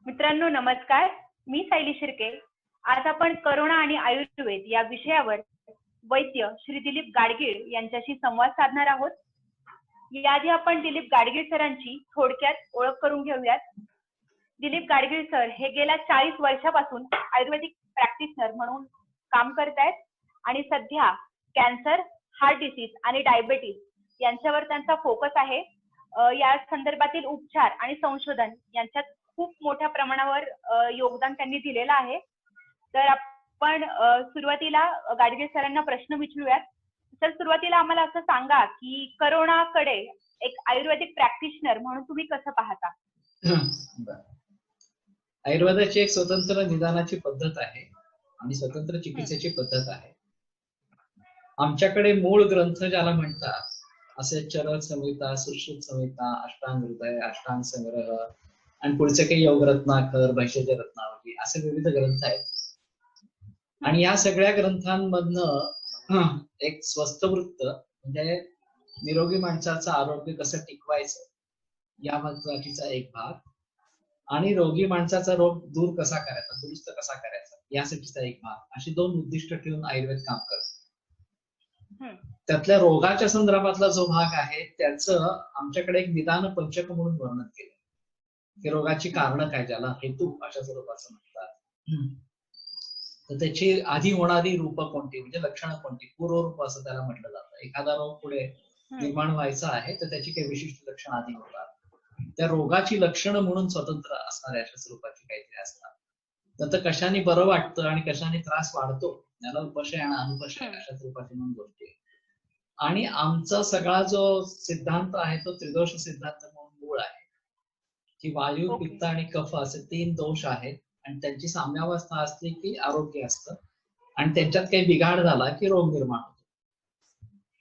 मित्रांनो नमस्कार. मी सायली शिर्के. आज आपण करोना आणि आयुर्वेद या विषयावर वैद्य श्री दिलीप गाडगीळ यांच्याशी संवाद साधणार आहोत. याआधी आपण दिलीप गाडगीळ सरांची थोडक्यात ओळख करून घेऊयात. दिलीप गाडगीळ सर हे गेल्या 40 वर्षापासून आयुर्वेदिक प्रॅक्टिशनर म्हणून काम करत आहेत आणि सध्या कॅन्सर, हार्ट डिसीज आणि डायबेटीज यांच्यावर त्यांचा फोकस आहे. या संदर्भातील उपचार आणि संशोधन यांच्यात खूप मोठ्या प्रमाणावर योगदान त्यांनी दिलेलं आहे. तर आपण सुरुवातीला गाडगीळ सरांना प्रश्न विचारूयात. सर, सुरुवातीला आम्हाला असं सांगा की करोनाकडे एक आयुर्वेदिक प्रॅक्टिशनर म्हणून तुम्ही कसं पाहता? आयुर्वेदाची एक स्वतंत्र निदानाची पद्धत आहे आणि स्वतंत्र चिकित्सेची पद्धत आहे. आमच्याकडे मूळ ग्रंथ ज्याला म्हणतात असे चरक संहिता, सुश्रुत संहिता, अष्टांग हृदय, अष्टांग संग्रह आणि पुढचे काही योगरत्नाकर, भैषज रत्नावली असे विविध ग्रंथ आहेत. आणि या सगळ्या ग्रंथांमधनं एक स्वस्थवृत्त म्हणजे निरोगी माणसाचं आरोग्य कसं टिकवायचं या महत्वाचा एक भाग आणि रोगी माणसाचा रोग दूर कसा करायचा, दुरुस्त कसा करायचा यासाठीचा एक भाग, अशी दोन उद्दिष्ट ठेवून आयुर्वेद काम करतो. त्यातल्या रोगाच्या संदर्भातला जो भाग आहे त्याचं आमच्याकडे एक निदान पंचक म्हणून वर्णन केलं की रोगाची कारणं काय, ज्याला हेतू अशा स्वरूपाचं म्हणतात. तर त्याची आधी होणारी रूपं कोणती म्हणजे लक्षणं कोणती, पूर्वरूप असं त्याला म्हटलं जातं. एखादा रोग पुढे निर्माण व्हायचा आहे तर त्याची काही विशिष्ट लक्षणं आधी होतात. त्या रोगाची लक्षणं म्हणून स्वतंत्र असणाऱ्या अशा स्वरूपाची काहीतरी असतात. नंतर कशाने बरं वाटतं आणि कशाने त्रास वाढतो याला उपशय आणि अनुपशय अशा स्वरूपाची म्हणून गोष्टी. आणि आमचा सगळा जो सिद्धांत आहे तो त्रिदोष सिद्धांत म्हणून मूळ आहे की वायू, पित्त आणि कफ असे 3 दोष आहेत आणि त्यांची साम्यावस्था असली की आरोग्य असतं आणि त्यांच्यात काही बिघाड झाला की रोग निर्माण होतो.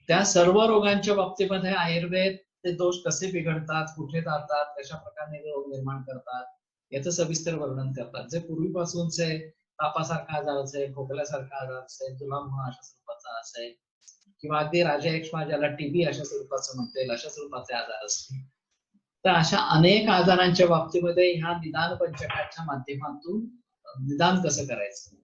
त्या सर्व रोगांच्या बाबतीमध्ये आयुर्वेद ते दोष कसे बिघडतात, कुठे जातात, कशा प्रकारे रोग निर्माण करतात याचं सविस्तर वर्णन करतात. जे पूर्वीपासूनचे तापासारखा आजार असेल, खोकल्यासारखा आजार असेल, जुलाब अशा स्वरूपाचा असेल किंवा अगदी राजयक्ष्मा ज्याला टीबी अशा स्वरूपाचं म्हणता येईल अशा स्वरूपाचे आजार असतील, तर अशा अनेक आजारांच्या बाबतीमध्ये ह्या निदान पंचकाच्या माध्यमातून निदान कसं करायचं.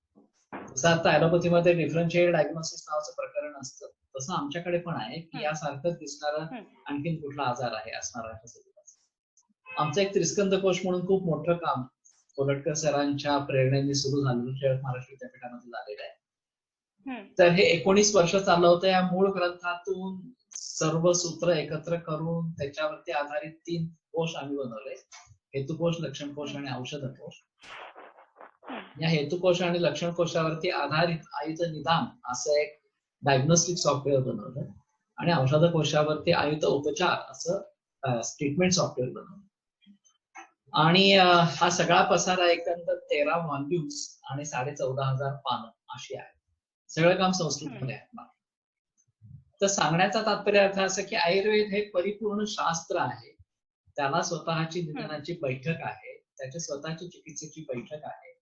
जसं आता ॲलोपॅथीमध्ये डिफरन्शिएटेड डायग्नोसिस नावाचं प्रकरण असतं, तसं आमच्याकडे पण आहे की यासारखंच दिसणारं आणखीन कुठला आजार आहे असणारा अशा स्वरूपाचा. आमचं एक त्रिस्कंद कोश म्हणून खूप मोठं काम कोलटकर सरांच्या प्रेरणेने सुरू झालेलं टिळक महाराष्ट्र विद्यापीठामध्ये झालेलं आहे. तर हे 19 वर्ष चाललं होतं. या मूळ ग्रंथातून सर्व सूत्र एकत्र करून त्याच्यावरती आधारित 3 कोश आम्ही बनवले, हेतुकोश, लक्षणकोश आणि औषधकोश. या हेतुकोश आणि लक्षण कोशावरती आधारित आयुध निदान असं एक डायग्नोस्टिक सॉफ्टवेअर बनवलं आणि औषधकोशावरती आयुध उपचार असं ट्रीटमेंट सॉफ्टवेअर बनवलं. आणि हा सगळा पसारा एकंदर 13 व्हॉल्यूम्स आणि 14,500 पानं अशी आहे. सगळं काम संस्कृतमध्ये आहे. तर सांगण्याचा तात्पर्य अर्थ असं की आयुर्वेद हे परिपूर्ण शास्त्र आहे. त्याला स्वतःची निदानाची बैठक आहे, त्याची स्वतःची चिकित्सेची बैठक आहे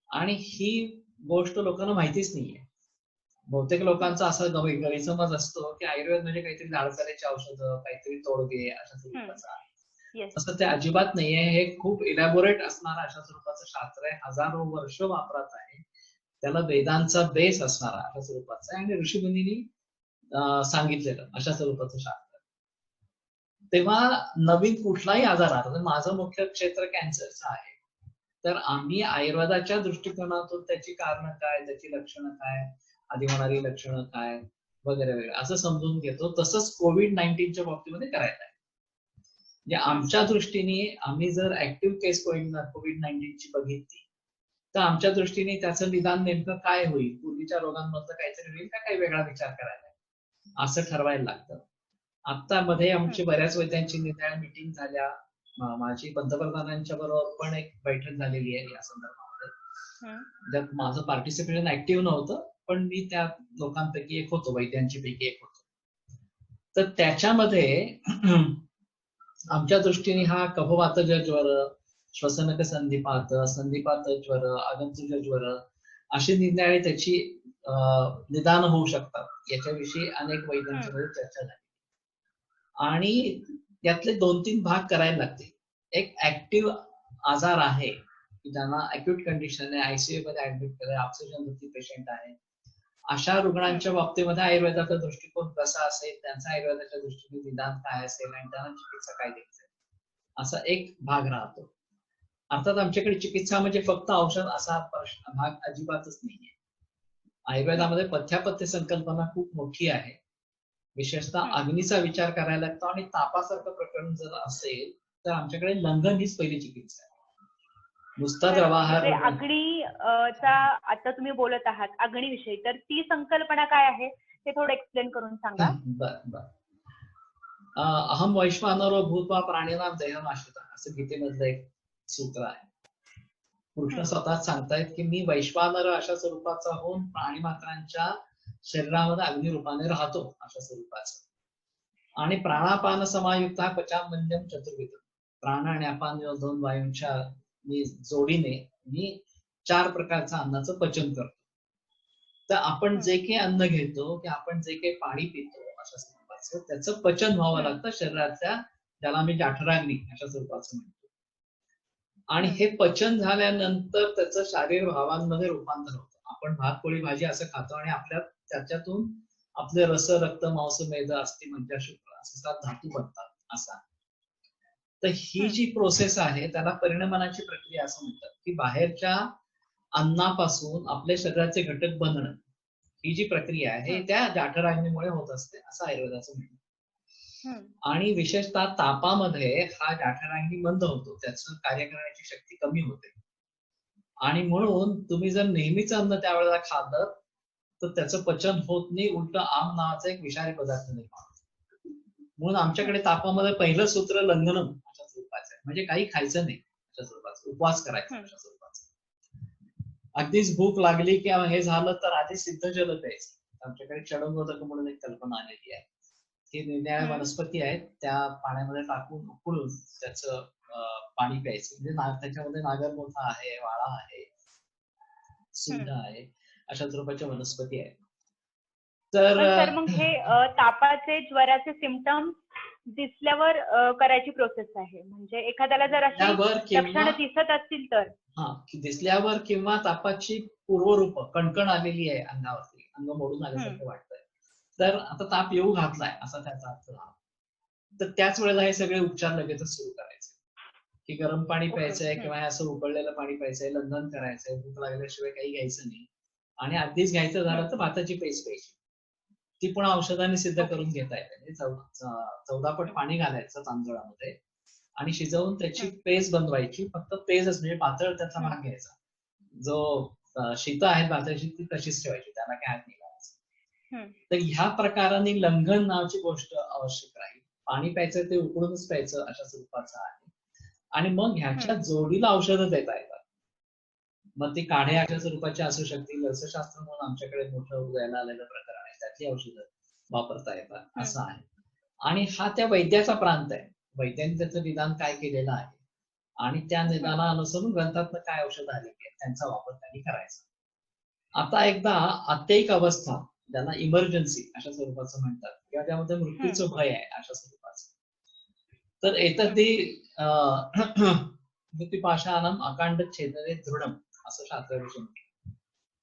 आणि ही गोष्ट लोकांना माहितीच नाहीये. बहुतेक लोकांचा असा गैरसमज असतो की आयुर्वेद म्हणजे काहीतरी झाडसाऱ्याची औषधं, काहीतरी तोडगे अशा स्वरूपाचं आहे. तसं ते अजिबात नाहीये. हे खूप इलॅबोरेट असणारं अशा स्वरूपाचं शास्त्र आहे. हजारो वर्ष वापरात आहे. त्याला वेदांचा बेस असणारा अशा स्वरूपाचा आहे आणि ऋषीमुनींनी सांगितलेलं अशा स्वरूपाचं शास्त्र. तेव्हा नवीन कुठलाही आजार आला, माझं मुख्य क्षेत्र कॅन्सरचं आहे, तर आम्ही आयुर्वेदाच्या दृष्टिकोनातून त्याची कारणं काय, त्याची लक्षणं काय, आधी होणारी लक्षणं काय वगैरे वगैरे असं समजून घेतो. तसंच कोविड-19च्या बाबतीमध्ये करायचं आहे. म्हणजे आमच्या दृष्टीने आम्ही जर ऍक्टिव्ह केस कोविड-19ची बघितली तर आमच्या दृष्टीने त्याचं निदान नेमकं काय होईल, पूर्वीच्या रोगांमधलं काहीतरी होईल का काही वेगळा विचार करायला असं ठरवायला लागतं. आता मध्ये आमची बऱ्याच वैद्यांची निदान मीटिंग झाल्या, माझी पंतप्रधानांच्या बरोबर पण एक बैठक झालेली आहे या संदर्भामध्ये, ज्यात माझं पार्टिसिपेशन ऍक्टिव्ह नव्हतं पण मी त्या लोकांपैकी एक होतो, वैद्यांची पैकी एक होतो. तर त्याच्यामध्ये आमच्या दृष्टीने हा कफवातज ज्वर, श्वसनक संधिपात, संधिपात ज्वर, आगंतुज ज्वर अशी निदाने त्याची निदान होऊ शकतात याच्याविषयी अनेक वैद्यांच्यामध्ये चर्चा झाली. आणि यातले 2-3 भाग करायला लागते. एक ऍक्टिव्ह आजार आहे की ज्यांना अक्यूट कंडिशन आहे, आयसीयू मध्ये ऍडमिट केलंय, ऑक्सिजन पेशंट आहे, अशा रुग्णांच्या बाबतीमध्ये आयुर्वेदाचा दृष्टिकोन कसा असेल, त्यांचा आयुर्वेदाच्या दृष्टीने निदान काय असेल आणि त्यांना चिकित्सा काय द्यायची असा एक भाग राहतो. अर्थात आमच्याकडे चिकित्सा म्हणजे फक्त औषध असा भाग अजिबातच नाहीये. आयुर्वेदामध्ये पथ्यापथ्य संकल्पना खूप मोठी आहे. विशेषतः अग्नीचा विचार करायला लागतो आणि तापासारखं प्रकरण जर असेल तर आमच्याकडे लंघन हीच पहिली चिकित्सा आहे. नुसता द्रवाहार अग्नीचा आता तुम्ही बोलत आहात अग्नीविषयी, तर ती संकल्पना काय आहे ते थोडं एक्सप्लेन करून सांगा. बर. अहम वैश्वानरो भूत्वा प्राणिनां देहमाश्रितः असं गीतेमधलं एक सूत्र आहे. कृष्ण स्वतःच सांगतायत की मी वैश्वानर अशा स्वरूपाचा होऊन प्राणी मात्रांच्या शरीरामध्ये अग्निरूपाने राहतो अशा स्वरूपाचा, आणि प्राणापान समायुक्त हा पचामंद्यम चतुर्विध, प्राण आणि अपान या दोन वायूंच्या जोडीने मी 4 प्रकारच्या अन्नाचं पचन करतो. तर आपण जे काही अन्न घेतो की आपण जे काही पाणी पितो अशा स्वरूपाचं त्याचं पचन व्हावं लागतं शरीरातल्या, ज्याला आम्ही जठराग्नी अशा स्वरूपाचं म्हणतो. आणि हे पचन झाल्यानंतर त्याचं शारीर भावांमध्ये रूपांतर होतं. आपण भात पोळी भाजी असं खातो आणि आपल्या त्याच्यातून आपले रस रक्त मांस मेद अस्थि मज्जा शुक्र असे 7 धातू बनतात असा. तर ही जी प्रोसेस आहे त्याला परिणमनाची प्रक्रिया असं म्हणतात, की बाहेरच्या अन्नापासून आपल्या शरीराचे घटक बनणं ही जी प्रक्रिया आहे त्या जठराग्नीमुळे होत असते असं आयुर्वेदाचं म्हणणं. आणि विशेषतः तापामध्ये हा जठराग्नी मंद होतो, त्याचं कार्य करण्याची शक्ती कमी होते, आणि म्हणून तुम्ही जर नेहमीच अन्न त्यावेळेला खाल्लं तर त्याचं पचन होत नाही, उलट आम नावाचा एक विषारी पदार्थ निर्माण होतो. म्हणून आमच्याकडे तापामध्ये पहिलं सूत्र लंघनम अशा स्वरूपाचं आहे, म्हणजे काही खायचं नाही अशा स्वरूपाचं, उपवास करायचा अशा स्वरूपाचं. अगदीच भूक लागली किंवा हे झालं तर आधी सिद्ध जल प्यायचं. आमच्याकडे चडंगोदक म्हणून एक कल्पना आलेली आहे. ती निरनिराळ्या वनस्पती आहेत, त्या पाण्यामध्ये टाकून उकळून त्याचं पाणी प्यायचं. म्हणजे त्याच्यामध्ये नागरमोथा आहे, वाळा आहे, सुंठ आहे, अशा स्वरूपाच्या वनस्पती आहेत. तर मग हे तापाचे ज्वराचे सिम्पटम्स दिसल्यावर करायची प्रोसेस आहे, म्हणजे एखाद्याला जर अशी लक्षणं दिसत असतील तर दिसल्यावर किंवा तापाची पूर्वरूप कणकण आलेली आहे अंगावरती, अंग मोडून आल्यासारखं वाटतंय, तर आता ताप येऊ घातलाय असा त्याचा अर्थ झाला, तर त्याच वेळेला हे सगळे उपचार लगेचच सुरू करायचे, की गरम पाणी प्यायचंय किंवा असं उकळलेलं पाणी प्यायचंय, लंघन करायचंय, भूक लागल्याशिवाय काही घ्यायचं नाही, आणि अगदीच घ्यायचं झालं तर भाताची पेस्ट प्यायची, ती पण औषधाने सिद्ध करून घेता येते. 14 पट पाणी घालायचं तांदळामध्ये आणि शिजवून त्याची पेस्ट बनवायची, फक्त पेस्टच म्हणजे पातळ त्याचा भाग घ्यायचा, जो शीत आहेत भाताची ती तशीच ठेवायची, त्याला काय हात नाही लावायचं. तर ह्या प्रकाराने लंघन नावाची गोष्ट आवश्यक राहील. पाणी प्यायचं ते उकळूनच प्यायचं अशा स्वरूपाचं आहे, आणि मग ह्याच्या जोडीला औषधं देता येतात. मग ती काढे अशा स्वरूपाची असू शकतील, रसशास्त्र म्हणून आमच्याकडे मोठं उदयाला आलेलं प्रकार आहे, त्यातली औषधं वापरता येतात असं आहे. आणि हा त्या वैद्याचा प्रांत आहे, वैद्याने त्याचं निदान काय केलेलं आहे आणि त्या निदाना अनुसरून ग्रंथातनं काय औषध आले त्यांचा वापर त्यांनी करायचा. आता एकदा आत्ययिक अवस्था, ज्यांना इमर्जन्सी अशा स्वरूपाचं म्हणतात, किंवा त्यामध्ये मृत्यूचं भय आहे अशा स्वरूपाचं, तर एतद्दी मृत्युपाशानम अकांड छेदने दृढम असं शास्त्रविषय म्हणतात,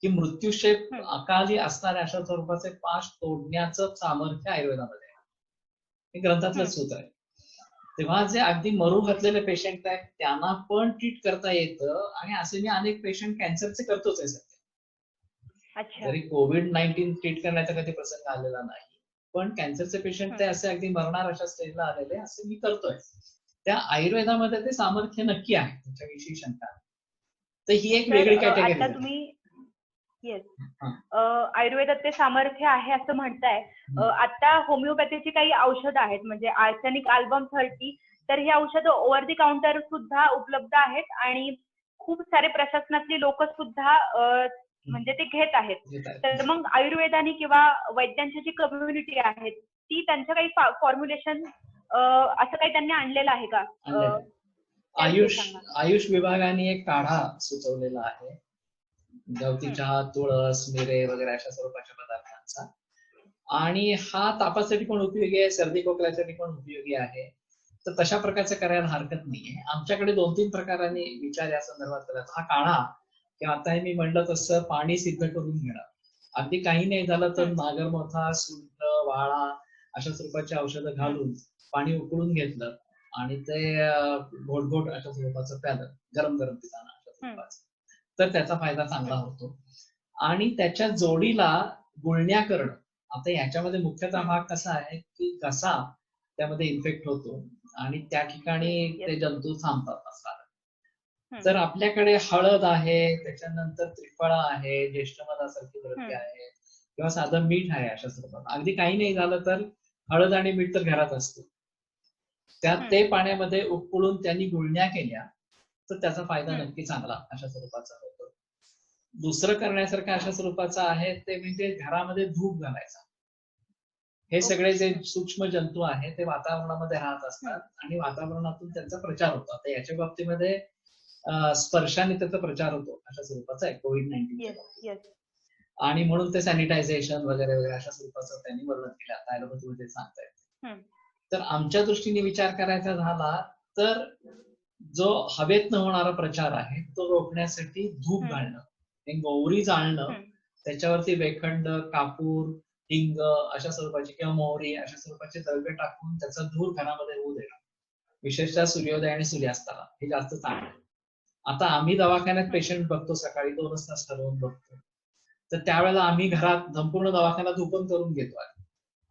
की मृत्यूशे अकाली असणाऱ्या अशा स्वरूपाचे पाश तोडण्याचं सामर्थ्य आयुर्वेदामध्ये आहे. हे ग्रंथातलं सूत्र आहे. तेव्हा जे अगदी मरू घातलेले पेशंट आहेत त्यांना पण ट्रीट करता येतं, आणि असे मी अनेक पेशंट कॅन्सरचे करतोच आहे सध्या. जरी कोविड-19 ट्रीट करण्याचा कधी प्रसंग आलेला नाही, पण कॅन्सरचे पेशंट ते असे अगदी मरणार अशा स्टेजला आलेले असे मी करतोय. त्या आयुर्वेदामध्ये ते सामर्थ्य नक्की आहे, त्याच्याविषयी शंका नाही. तर ही एक वेगळी कॅटेगरी आहे. तुम्ही आयुर्वेदात ते सामर्थ्य आहे असं म्हणताय. आता होमिओपॅथीची काही औषधं आहेत, म्हणजे आर्सेनिक अल्बम 30, तर ही औषधं ओव्हर दी काउंटर सुद्धा उपलब्ध आहेत, आणि खूप सारे प्रशासनातली लोक सुद्धा म्हणजे ते घेत आहेत. तर मग आयुर्वेदाने किंवा वैद्यांची जी कम्युनिटी आहे ती त्यांच्या काही फॉर्म्युलेशन असं काही त्यांनी आणलेलं आहे का? आयुष विभागाने एक काढा सुचवलेला आहे, गवती चहा, तुळस, मिरे वगैरे अशा स्वरूपाच्या पदार्थांचा, आणि हा तापासाठी पण उपयोगी आहे, सर्दी खोकल्यासाठी पण उपयोगी आहे, तर तशा प्रकारचं करायला हरकत नाहीये. आमच्याकडे 2-3 प्रकाराने विचार या संदर्भात करतात. हा काढा किंवा आता मी म्हणलं तसं पाणी सिद्ध करून घेणं. अगदी काही नाही झालं तर नागरमोथा, सुंठ, वाळा अशा स्वरूपाची औषधं घालून पाणी उकळून घेतलं आणि ते घोट अशा स्वरूपाचं प्यालं, गरम गरम पिताना अशा स्वरूपाचं, तर त्याचा फायदा चांगला होतो. आणि त्याच्या जोडीला गुळण्या करणं. आता याच्यामध्ये मुख्यतः भाग कसा आहे की घसा त्यामध्ये इन्फेक्ट होतो आणि त्या ठिकाणी ते जंतू थांबतात असतात. तर आपल्याकडे हळद आहे, त्याच्यानंतर त्रिफळा आहे, ज्येष्ठमधासारखी द्रव्य आहे किंवा साधं मीठ आहे अशा स्वरूपात. अगदी काही नाही झालं तर हळद आणि मीठ तर घरात असतो. त्यात ते पाण्यामध्ये उकळून त्यांनी गुळण्या केल्या तर त्याचा फायदा नक्की चांगला अशा स्वरूपाचा होतो. दुसरं करण्यासारखं अशा स्वरूपाचं आहे ते म्हणजे घरामध्ये धूप घालायचा. हे सगळे जे सूक्ष्म जंतू आहेत ते वातावरणामध्ये राहत असतात आणि वातावरणातून त्यांचा प्रचार होतो. आता याच्या बाबतीमध्ये स्पर्शाने त्याचा प्रचार होतो अशा स्वरूपाचा आहे कोविड-19 आणि म्हणून ते सॅनिटायझेशन वगैरे वगैरे अशा स्वरूपाचं त्यांनी वर्णन केलं. आता ऍलोपॅथीमध्ये सांगतायत. तर आमच्या दृष्टीने विचार करायचा झाला तर जो हवेतनं होणारा प्रचार आहे तो रोखण्यासाठी धूप घालणं, मोहरी जाळणं, त्याच्यावरती वेखंड, कापूर, हिंग अशा स्वरूपाची किंवा मोहरी अशा स्वरूपाचे द्रव्य टाकून त्याचा धूर घरामध्ये होऊ देणं, विशेषतः सूर्योदय आणि सूर्यास्ताला हे जास्त चांगलं आहे. आता आम्ही दवाखान्यात पेशंट बघतो सकाळी 2 तास ठरवून बघतो, तर त्यावेळेला आम्ही घरात संपूर्ण दवाखाना धुपन करून घेतो.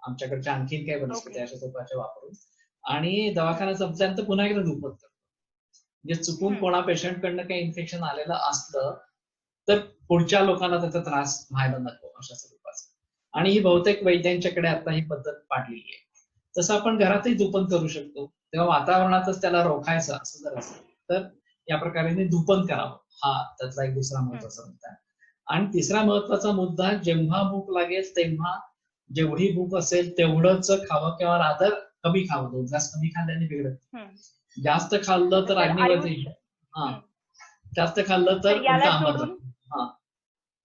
आमच्याकडच्या आणखीन काही वनस्पती अशा स्वरूपाच्या वापरून आणि दवाखाना संपल्यानंतर पुन्हा एकदा धुपन करतो. म्हणजे चुकून कोणा पेशंटकडनं काही इन्फेक्शन आलेलं असलं तर पुढच्या लोकांना त्याचा त्रास व्हायला नको अशा स्वरूपाचं. आणि ही बहुतेक वैद्यांच्याकडे आता ही पद्धत पाडलेली आहे. तसं आपण घरातही धुपन करू शकतो. तेव्हा वातावरणातच त्याला रोखायचं असं जर असेल तर या प्रकारे धुपन करावं. हा त्यातला एक दुसरा महत्वाचा मुद्दा आहे. आणि तिसरा महत्वाचा मुद्दा, जेव्हा भूक लागेल तेव्हा जेवढी भूक असेल तेवढंच खावं किंवा रादर कमी खावं. 2 ग्लास कमी खाल्ल्याने बिघडत. जास्त खाल्लं तर अग्निवती, जास्त खाल्लं तर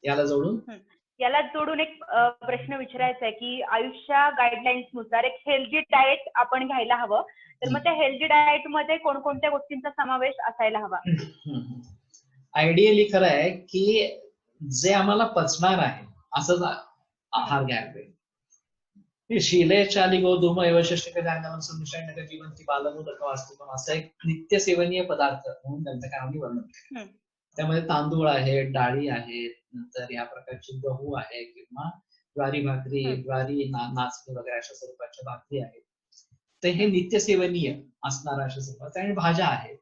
याला जोडून एक प्रश्न विचारायचा आहे की आयुष्या गाईडलाईन्स नुसार एक हेल्दी डाएट आपण घ्यायला हवं, तर मग त्या हेल्दी डाएट मध्ये कोणकोणत्या गोष्टींचा समावेश असायला हवा? आयडियली खरं आहे की जे आम्हाला पचणार आहे असंच आहार घ्यायला पाहिजे. शीले गोधूम यवशशिकजांगम सुनिषण्णक जीवंती बालमोदक वास्तुकम असा एक नित्य सेवनीय पदार्थ म्हणून ग्रंथकारांनी वर्णन केलं. त्यामध्ये तांदूळ आहेत, डाळी आहेत, नंतर या प्रकारची गहू आहे किंवा ज्वारी भाकरी, ज्वारी नाचणी वगैरे अशा स्वरूपाच्या भाकरी आहेत. तर हे नित्य सेवनीय असणारा अशा स्वरूपाचं आणि भाज्या आहेत,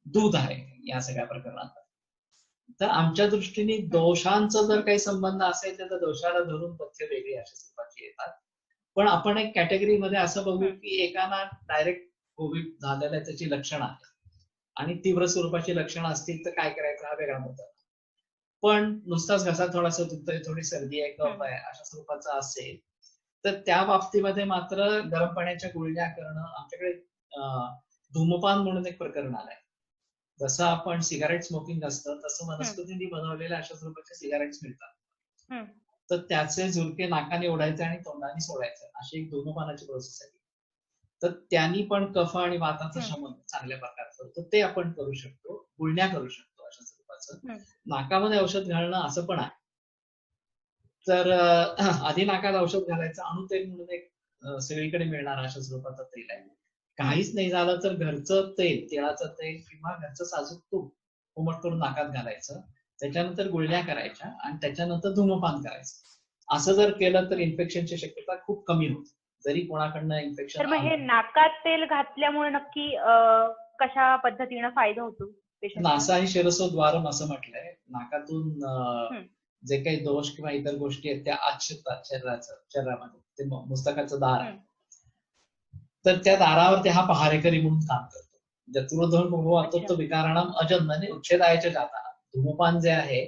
दूध आहे या सगळ्या प्रकरणात. तर आमच्या दृष्टीने दोषांचा जर काही संबंध असेल तर दोषाला धरून पथ्य वेगळी अशा स्वरूपाची येतात. पण आपण एक कॅटेगरीमध्ये असं बघू की एकाला डायरेक्ट कोविड झालेलं आहे, त्याची लक्षणं आहेत आणि तीव्र स्वरूपाची लक्षणं असतील तर काय करायचं हा वेगळा मुद्दा. पण नुसताच घसा थोडासा दुखतोय, थोडी सर्दी आहे, कफ आहे अशा स्वरूपाचा असेल तर त्या बाबतीमध्ये मात्र गरम पाण्याच्या गुळण्या करणं. आमच्याकडे धूमपान म्हणून एक प्रकरण आलंय. जसं आपण सिगारेट स्मोकिंग असतं तसं वनस्पतींनी बनवलेल्या अशा स्वरूपाचे सिगारेट्स मिळतात. तर त्याचे झुरके नाकाने ओढायचे आणि तोंडाने सोडायचे अशी एक धूमपानाची प्रोसेस आहे. तर त्यांनी पण कफ आणि वाताचं शमन चांगल्या प्रकारचं होतं. ते आपण करू शकतो, गुळण्या करू शकतो अशा स्वरूपाचं. नाकामध्ये औषध घालणं असं पण आहे. तर आधी नाकात औषध घालायचं. अणुतेल म्हणून एक सगळीकडे मिळणार अशा स्वरूपाचं तेल आहे. काहीच नाही झालं तर घरचं तेल, तिळाचं तेल किंवा घरचं साजूक तूप कोमट करून नाकात घालायचं, त्याच्यानंतर गुळण्या करायच्या आणि त्याच्यानंतर धूमपान करायचं. असं जर केलं तर इन्फेक्शनची शक्यता खूप कमी होते. जरी कोणाकडनं इन्फेक्शन. तर मग हे नाकात तेल घातल्यामुळे नक्की कशा पद्धतीनं फायदा होतो? नासा ही शिरसोद्वारम असं म्हटलंय. नाकातून जे काही दोष किंवा इतर गोष्टी आहेत त्या आत शिरतात शरीरामध्ये. ते मस्तकाचं दार आहे. तर त्या दारावरती हा पहारेकरी म्हणून काम करतो. जतुर्धन विकाराणाम अजन्मने उच्छेदायाच्या जाताना. धूमपान जे आहे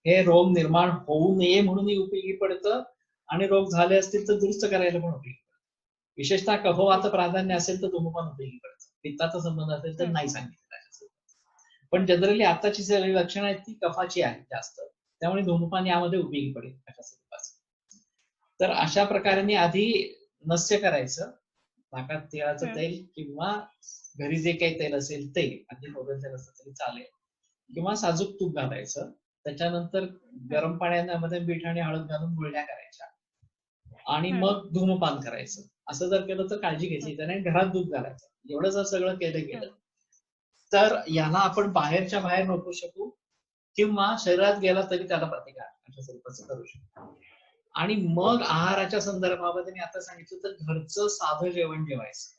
हे रोग निर्माण होऊ नये म्हणूनही उपयोगी पडतं आणि रोग झाले असतील तर दुरुस्त करायला पण उपयोगी पडतं. विशेषतः कफवात प्राधान्य असेल तर धूमपान उपयोगी पडतं. पित्ताचा संबंध असेल तर नाही सांगितलं. पण जनरली आताची सगळी लक्षणं आहेत ती कफाची आहेत जास्त, त्यामुळे धूमपान यामध्ये उपयोगी पडेल अशा स्वरूपाचं. तर अशा प्रकारे आधी नस्य करायचं, नाकात तिळाचं तेल किंवा घरी जे काही तेल असेल ते, अगदी खोबरेल तेल असतं तरी चालेल, किंवा साजूक तूप घालायचं. त्याच्यानंतर गरम पाण्यामध्ये मीठ आणि हळद घालून गुळण्या करायच्या आणि मग धूमपान करायचं. असं जर केलं तर काळजी घेतली त्याने घरात दूध घालायचं. एवढं जर सगळं केलं गेलं तर याला आपण बाहेरच्या बाहेर रोखू शकू किंवा शरीरात गेला तरी त्याला प्रतिकार अशा स्वरूपाचं करू शकतो. आणि मग आहाराच्या संदर्भामध्ये मी आता सांगितलं तर घरचं साधं जेवण जेवायचं.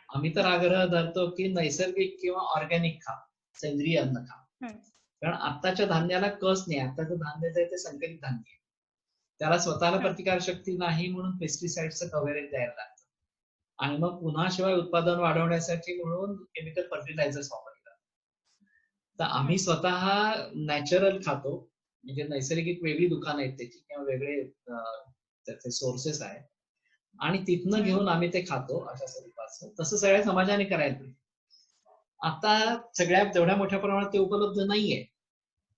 आम्ही तर आग्रह धरतो की नैसर्गिक किंवा ऑर्गॅनिक खा, सेंद्रिय अन्न खा. कारण आत्ताच्या धान्याला कस नाही. आत्ताचं धान्य जे आहे ते संकरित धान्य आहे. त्याला स्वतःला प्रतिकार शक्ती नाही म्हणून पेस्टिसाइडचं कव्हरेज द्यायला लागतं. आणि मग पुन्हा शिवाय उत्पादन वाढवण्यासाठी म्हणून केमिकल फर्टिलायझर्स वापरले जातात. तर आम्ही स्वतः नॅचरल खातो, म्हणजे नैसर्गिक वेगळी दुकानं आहेत त्याची किंवा वेगळे त्याचे सोर्सेस आहेत आणि तिथनं घेऊन आम्ही ते खातो अशा स्वरूपाचं. तसं सगळ्या समाजाने करायला पाहिजे. आता सगळ्या तेवढ्या मोठ्या प्रमाणात ते उपलब्ध नाहीये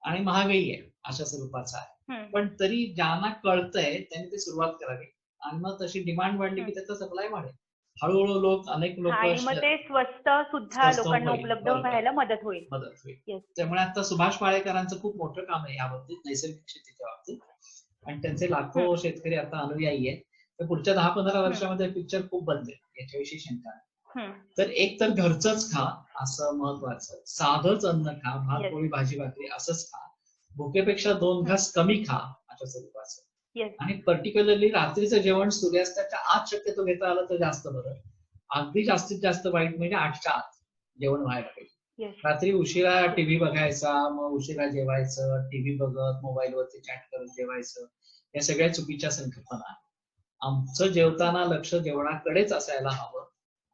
आणि महागाई आहे अशा स्वरूपाचं आहे. पण तरी ज्यांना कळतंय त्यांनी ते सुरुवात करावी आणि मग तशी डिमांड वाढली की त्याचा सप्लाय वाढेल. हळूहळू अनेक लोक मग ते स्वस्त सुद्धा लोकांना उपलब्ध व्हायला मदत होईल. त्यामुळे आता सुभाष पाळेकरांचं खूप मोठं काम आहे याबाबतीत, नैसर्गिक शेतीच्या बाबतीत. आणि त्यांचे लाखो शेतकरी आता अनुयायी आहेत. तर पुढच्या 10-15 वर्षामध्ये पिक्चर खूप बदलेल, याच्याविषयी शंका नाही. तर एक तर घरचंच खा असं महत्वाचं, साधंच अन्न खा, भात पोळी भाजी भाकरी असंच खा, भुकेपेक्षा 2 घास कमी खा अशा स्वरूपाचं. आणि पर्टिक्युलरली रात्रीचं जेवण सूर्यास्ताच्या आत शक्यतो घेता आलं तर जास्त बरं. अगदी जास्तीत जास्त वाईट म्हणजे 8च्या आत जेवण व्हायला पाहिजे. रात्री उशिरा टीव्ही बघायचा, मग उशिरा जेवायचं, टीव्ही बघत मोबाईलवरती चॅट करत जेवायचं, या सगळ्या चुकीच्या संकल्पना आहेत. आमचं जेवताना लक्ष जेवणाकडेच असायला हवं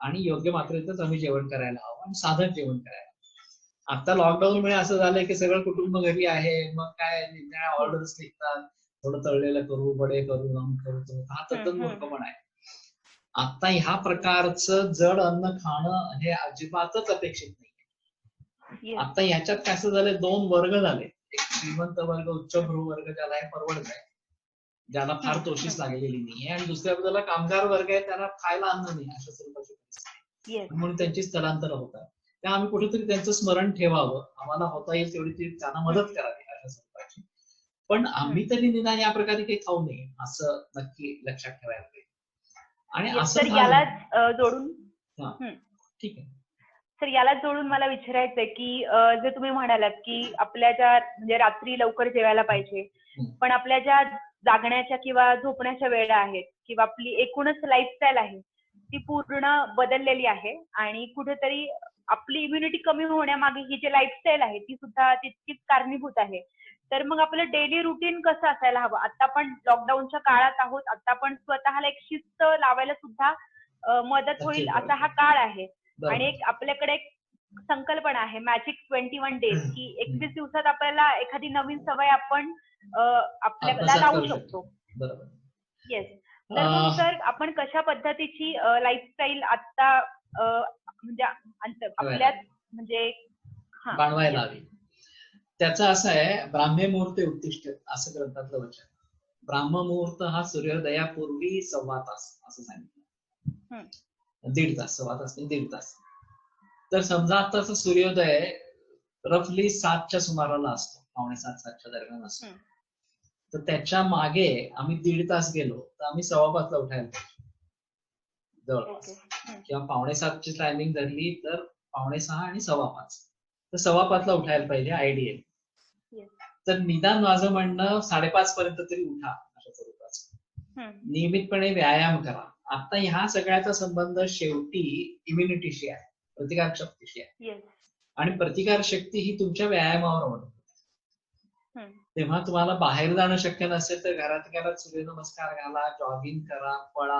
आणि योग्य मात्रेतच आम्ही जेवण करायला हवं आणि साधं जेवण करायला. आता लॉकडाऊन मुळे असं झालंय की सगळं कुटुंब घरी आहे, मग काय ऑर्डर्स निघतात, थोडं तळलेलं करू, वडे करू, करू, हा तद्दन मूर्खपणा आहे. आता ह्या प्रकारचं जड अन्न खाणं हे अजिबातच अपेक्षित नाही. आता ह्याच्यात काय असं झालंय, 2 वर्ग झाले. एक श्रीमंत वर्ग, उच्चभ्रू वर्ग ज्याला हे परवडत आहे, ज्याला फार तोशीच लागलेली नाहीये, आणि दुसऱ्या बाजूला कामगार वर्ग आहे त्यांना खायला अन्न नाही अशा स्वरूपाची परिस्थिती, म्हणून त्यांची स्थलांतर होतात. त्या आम्ही कुठेतरी त्यांचं स्मरण ठेवावं, आम्हाला होता येईल तेवढी त्यांना मदत करावी अशा स्वरूपाची. पण आम्ही तरी निदान या प्रकारे काही खाऊ नये असं नक्की लक्षात ठेवायला पाहिजे. आणि असं याला जोडून ठीक आहे सर, याला जोडून मला विचारायचंय की जे तुम्ही म्हणालात की आपल्या ज्या म्हणजे रात्री लवकर जेवायला पाहिजे, पण आपल्या ज्या जागण्याच्या किंवा झोपण्याच्या वेळा आहेत किंवा आपली एकूणच लाईफस्टाईल आहे ती पूर्ण बदललेली आहे आणि कुठेतरी आपली इम्युनिटी कमी होण्यामागे ही जी लाईफस्टाईल आहे ती सुद्धा तितकीच कारणीभूत आहे. तर मग आपलं डेली रुटीन कसं असायला हवं? आता आपण लॉकडाऊनच्या काळात आहोत, आता आपण स्वतःला एक शिस्त लावायला सुद्धा मदत होईल असा हा काळ आहे. आणि एक आपल्याकडे एक संकल्पना आहे मॅजिक 21 डेज की 21 दिवसात आपल्याला एखादी नवीन सवय आपण आपल्याला लावू शकतो. येस. तर मग सर, आपण कशा पद्धतीची लाईफस्टाईल आता म्हणजे आपल्यात म्हणजे बनवायला हवी? त्याचं असं आहे, ब्राह्मे मुहूर्ते उत्तिष्ठ असं ग्रंथातलं वचन. ब्राह्म मुहूर्त हा सूर्योदयापूर्वी 1.25 तास असं सांगितलं. 1.5 तास, 1.25 तास नाही 1.5 तास. तर समजा आताचा सूर्योदय रफली 7च्या सुमाराला असतो, 6:45-7च्या दरम्यान असतो. तर त्याच्या मागे आम्ही 1.5 तास गेलो तर आम्ही 6:15ला उठायला पाहिजे जवळपास, किंवा 6:45ची टायमिंग धरली तर 6:45 आणि 5:15. तर 5:15ला उठायला पाहिजे आयडियल. तर निदान माझं म्हणणं 5:30 पर्यंत तरी उठा अशा स्वरूपाचं. नियमितपणे व्यायाम करा. आता ह्या सगळ्याचा संबंध शेवटी इम्युनिटीशी आहे, प्रतिकार शक्तीशी आहे. आणि प्रतिकार शक्ती ही तुमच्या व्यायामावर अवलंबून. तेव्हा तुम्हाला बाहेर जाणं शक्य नसेल तर घरात घरात सूर्यनमस्कार घाला, जॉगिंग करा, पळा.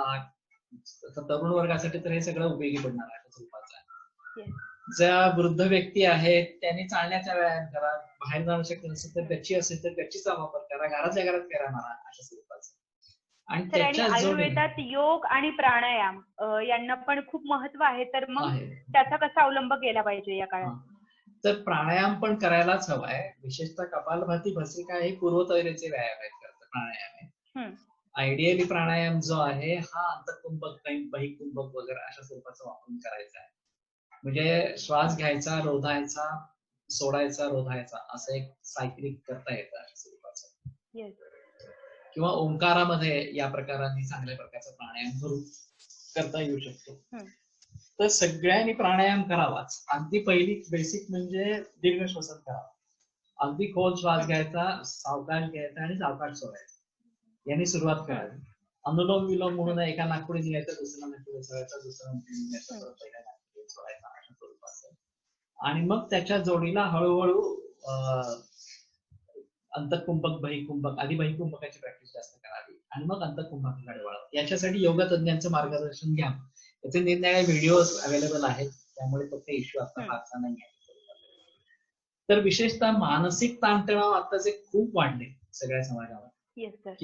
तरुण वर्गासाठी तर हे सगळं उपयोगी पडणार आहे स्वरूपाचं आहे. ज्या वृद्ध व्यक्ती आहेत त्यांनी चालण्याचा व्यायाम करा, बाहेर जाणं शक्य नसेल तर गच्ची असेल तर गच्चीचा वापर करा, घरातल्या घरात फेरा मारा अशा स्वरूपाचं. आणि आयुर्वेदात योग आणि प्राणायाम यांना पण खूप महत्व आहे. तर मग त्याचा कसा अवलंब केला पाहिजे या काळात? तर प्राणायाम पण करायलाच हवाय. विशेषतः कपालभाती, भस्त्रिका हे पूर्वतयारीचे व्यायाम आहेत, प्राणायाम आहे. आयडियली प्राणायाम जो आहे हा अंतकुंभक बहिकुंभक वगैरे अशा स्वरूपाचा वापरून करायचा आहे. म्हणजे श्वास घ्यायचा, रोधायचा, सोडायचा, रोधायचा असं एक सायक्लिक करता येतं अशा स्वरूपाचं. किंवा ओंकारामध्ये या प्रकाराने चांगल्या प्रकारचा प्राणायाम करून करता येऊ शकतो. तर सगळ्यांनी प्राणायाम करावाच. अगदी पहिली बेसिक म्हणजे दीर्घ श्वसन करावं. अगदी खोल श्वास घ्यायचा, सावकाश घ्यायचा आणि सावकाश सोडायचा. यांनी सुरुवात करावी. अनुलोम विलोम म्हणून एका नागपुडी घ्यायचा, दुसऱ्या नागपुडी सोडायचा, दुसऱ्या नागपुडी घ्यायचा, परत पहिल्या नागपुडी सोडायचा अशा स्वरूपाचं. आणि मग त्याच्या जोडीला हळूहळू अंतकुंभक बहिकुंभक, आधी बहिकुंभकाची प्रॅक्टिस जास्त करावी आणि मग अंतकुंभकाकडे वळावं. याच्यासाठी योग तज्ञांचं मार्गदर्शन घ्या. याचे निरनिराळे व्हिडिओज अवेलेबल आहेत, त्यामुळे तो काही इश्यू आता फारसा नाही आहे. तर विशेषतः मानसिक ताणतणाव आताचे खूप वाढले सगळ्या समाजामध्ये.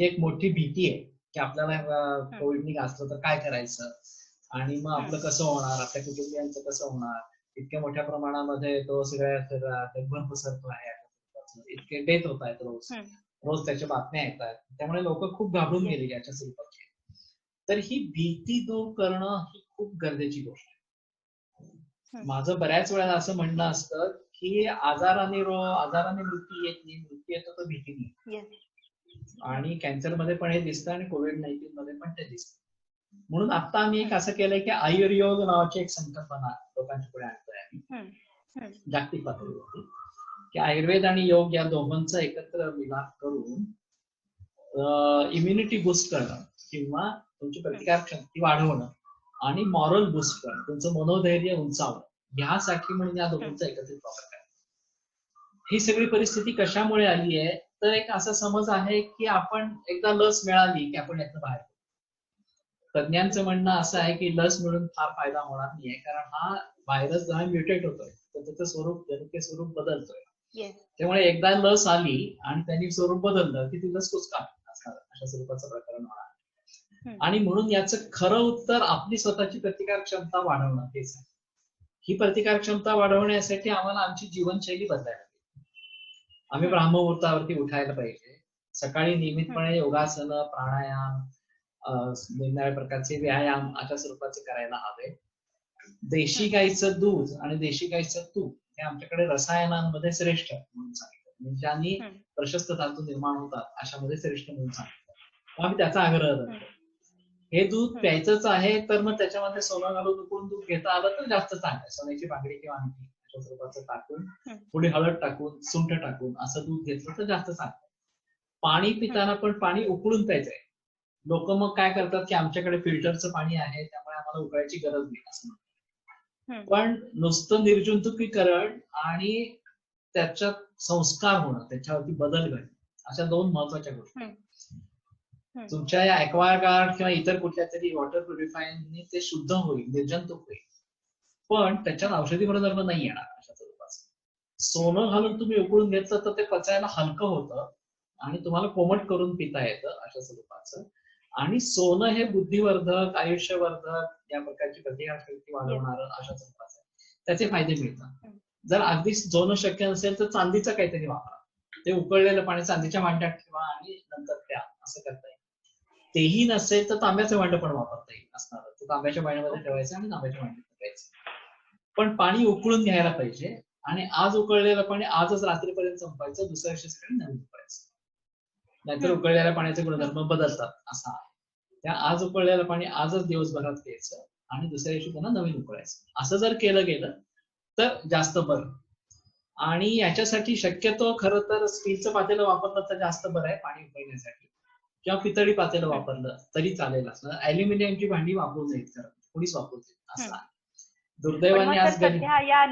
एक मोठी भीती आहे की आपल्याला कोविडनी गाजलं तर काय करायचं आणि मग आपलं कसं होणार, आपल्या कुटुंबियांचं कसं होणार, इतक्या मोठ्या प्रमाणामध्ये तो सगळ्या जगभर पसरतो आहे, इतके डेथ होत आहेत रोज त्याच्या बातम्या येत आहेत. त्यामुळे लोक खूप घाबरून गेले याच्या स्वरूपाची. तर ही भीती दूर करणं ही खूप गरजेची गोष्ट आहे. माझं बऱ्याच वेळा असं म्हणणं असतं की आजाराने मृत्यू येत नाही, मृत्यू येतो तो भीतीने. आणि कॅन्सरमध्ये पण हे दिसतं आणि कोविड-19 मध्ये पण ते दिसतं. म्हणून आता आम्ही एक असं केलंय की आयुर्योग नावाची एक संकल्पना लोकांच्या पुढे आणतोय आम्ही जागतिक पातळीवरती, की आयुर्वेद आणि योग या दोघांचा एकत्र मिलाप करून इम्युनिटी बूस्ट करणं किंवा तुमची प्रतिकार शक्ती वाढवणं आणि मॉरल बूस्ट करणं, तुमचं मनोधैर्य उंचावणं, ह्यासाठी म्हणून या दोघांचा एकत्रित वापर करणं. ही सगळी परिस्थिती कशामुळे आली आहे तर एक असा समज आहे की आपण एकदा लस मिळाली की आपण यातनं बाहेर. तज्ञांचं म्हणणं असं आहे की लस मिळून फार फायदा होणार नाहीये, कारण हा व्हायरस जेव्हा म्युटेट होतोय तर त्याचं स्वरूप बदलतोय. त्यामुळे एकदा लस आली आणि त्यांनी स्वरूप बदललं की ती लस कुचका असणार, अशा स्वरूपाचं प्रकरण होणार. आणि म्हणून याचं खरं उत्तर आपली स्वतःची प्रतिकार क्षमता वाढवणं हेच आहे. ही प्रतिकार क्षमता वाढवण्यासाठी आम्हाला आमची जीवनशैली बदलायला पाहिजे. आम्ही ब्राह्ममुहूर्तावरती उठायला पाहिजे. सकाळी नियमितपणे योगासन, प्राणायाम, वेगवेगळ्या प्रकारचे व्यायाम अशा स्वरूपाचे करायला हवे. देशी गाईचं दूध आणि देशी गाईचं तूप हे आमच्याकडे रसायनांमध्ये श्रेष्ठ म्हणून सांगितलं, म्हणजे ज्यांनी प्रशस्त धातू निर्माण होतात अशामध्ये श्रेष्ठ म्हणून सांगितलं. आम्ही त्याचा आग्रह धरतो. हे दूध प्यायचंच आहे तर मग त्याच्यामध्ये सोनं घालून उकळून दूध घेता आलं तर जास्त चांगलं. सोन्याची बांगडी किंवा अंगठी अशा स्वरूपाचं टाकून, थोडी हळद टाकून, सुंठ टाकून असं दूध घेतलं तर जास्त चांगलं. पाणी पिताना पण पाणी उकळून प्यायचंय. लोक मग काय करतात की आमच्याकडे फिल्टरचं पाणी आहे त्यामुळे आम्हाला उकळायची गरज नाही असं म्हणतात. पण नुसतं निर्जंतुकीकरण आणि त्याच्यात संस्कार होणं, त्याच्यावरती बदल घडणं अशा दोन महत्वाच्या गोष्टी. तुमच्या या ॲक्वागार्ड किंवा इतर कुठल्या तरी वॉटर प्युरिफायरने ते शुद्ध होईल, निर्जंतुक होईल, पण त्याच्यात औषधी गुणधर्म नाही येणार अशा स्वरूपाचं. सोनं घालून तुम्ही उकळून घेतलं तर ते पचायला हलकं होतं आणि तुम्हाला कोमट करून पिता येतं अशा स्वरूपाचं. आणि सोनं हे बुद्धिवर्धक, आयुष्यवर्धक, या प्रकारची प्रतिकारशक्ती वाढवणारं अशा स्वरूपाचं त्याचे फायदे मिळतात. जर अगदी सोनं शक्य नसेल तर चांदीचं काहीतरी वापरा. ते उकळलेलं पाणी चांदीच्या भांड्यात ठेवा आणि नंतर प्या, असं करता येईल. तेही नसेल तर तांब्याचं भांडं पण वापरता येईल असणार. ते तांब्याच्या भांड्यामध्ये ठेवायचं आणि तांब्याच्या भांड्यात प्यायचं. पण पाणी उकळून घ्यायला पाहिजे आणि आज उकळलेलं पाणी आजच रात्रीपर्यंत संपायचं, दुसऱ्या दिवशी सकाळी नवीन उकळायचं. नाहीतर उकळलेल्या पाण्याचे गुणधर्म बदलतात असा आहे. त्या आज उकळलेलं पाणी आजच दिवसभरात प्यायचं आणि दुसऱ्या दिवशी पुन्हा नवीन उकळायचं. असं जर केलं गेलं तर जास्त बरं. आणि याच्यासाठी शक्यतो खरं तर स्टीलचं पातेलं वापरलं तर जास्त बरं आहे पाणी उकळण्यासाठी, किंवा पितळी पातेलं वापरलं तरी चालेल. असं ऍल्युमिनियमची भांडी वापरू नयेत, खरं कोणीच वापरू नयेत असं आहे. दुर्दैवाने आज सध्या या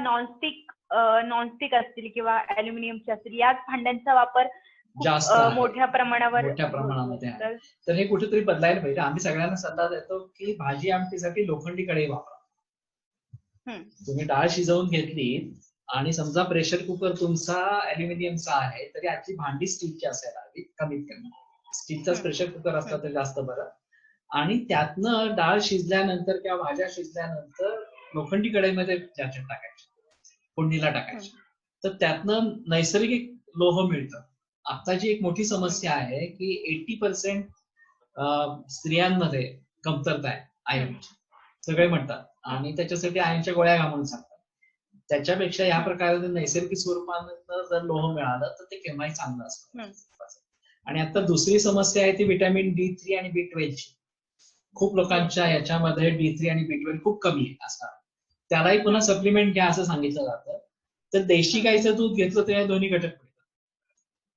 नॉनस्टिक असतील किंवा ऍल्युमिनियमचे असतील याच भांड्यांचा वापर जास्त मोठ्या प्रमाणामध्ये आहे. तर हे कुठेतरी बदलायला पाहिजे. आम्ही सगळ्यांना सल्ला देतो की भाजी आमटीसाठी लोखंडी कढई वापरा. तुम्ही डाळ शिजवून घेतली आणि समजा प्रेशर कुकर तुमचा ऍल्युमिनियमचा आहे तरी आजची भांडी स्टीलची असायला हवी, कमीत कमी. स्टीलचाच प्रेशर कुकर असला तर जास्त बरं. आणि त्यातनं डाळ शिजल्यानंतर किंवा भाज्या शिजल्यानंतर लोखंडी कढईमध्ये त्याच्यात टाकायच्या, फोडणीला टाकायच्या, तर त्यातनं नैसर्गिक लोह मिळतं. आताची एक मोठी समस्या आहे की 80% स्त्रियांमध्ये कमतरता आहे आयर्नची, सगळे म्हणतात, आणि त्याच्यासाठी आयर्नच्या गोळ्या घ्या म्हणून सांगतात. त्याच्यापेक्षा या प्रकारे नैसर्गिक स्वरूपानं जर लोह मिळालं तर ते केव्हाही चांगलं असतं. आणि आता दुसरी समस्या आहे ती व्हिटॅमिन D3 आणि B12ची. खूप लोकांच्या याच्यामध्ये D3 आणि B12 खूप कमी असतात. त्यालाही पुन्हा सप्लिमेंट घ्या असं सांगितलं जातं. तर देशी गाईचं दूध घेतलं तर दोन्ही घटक मिळतात.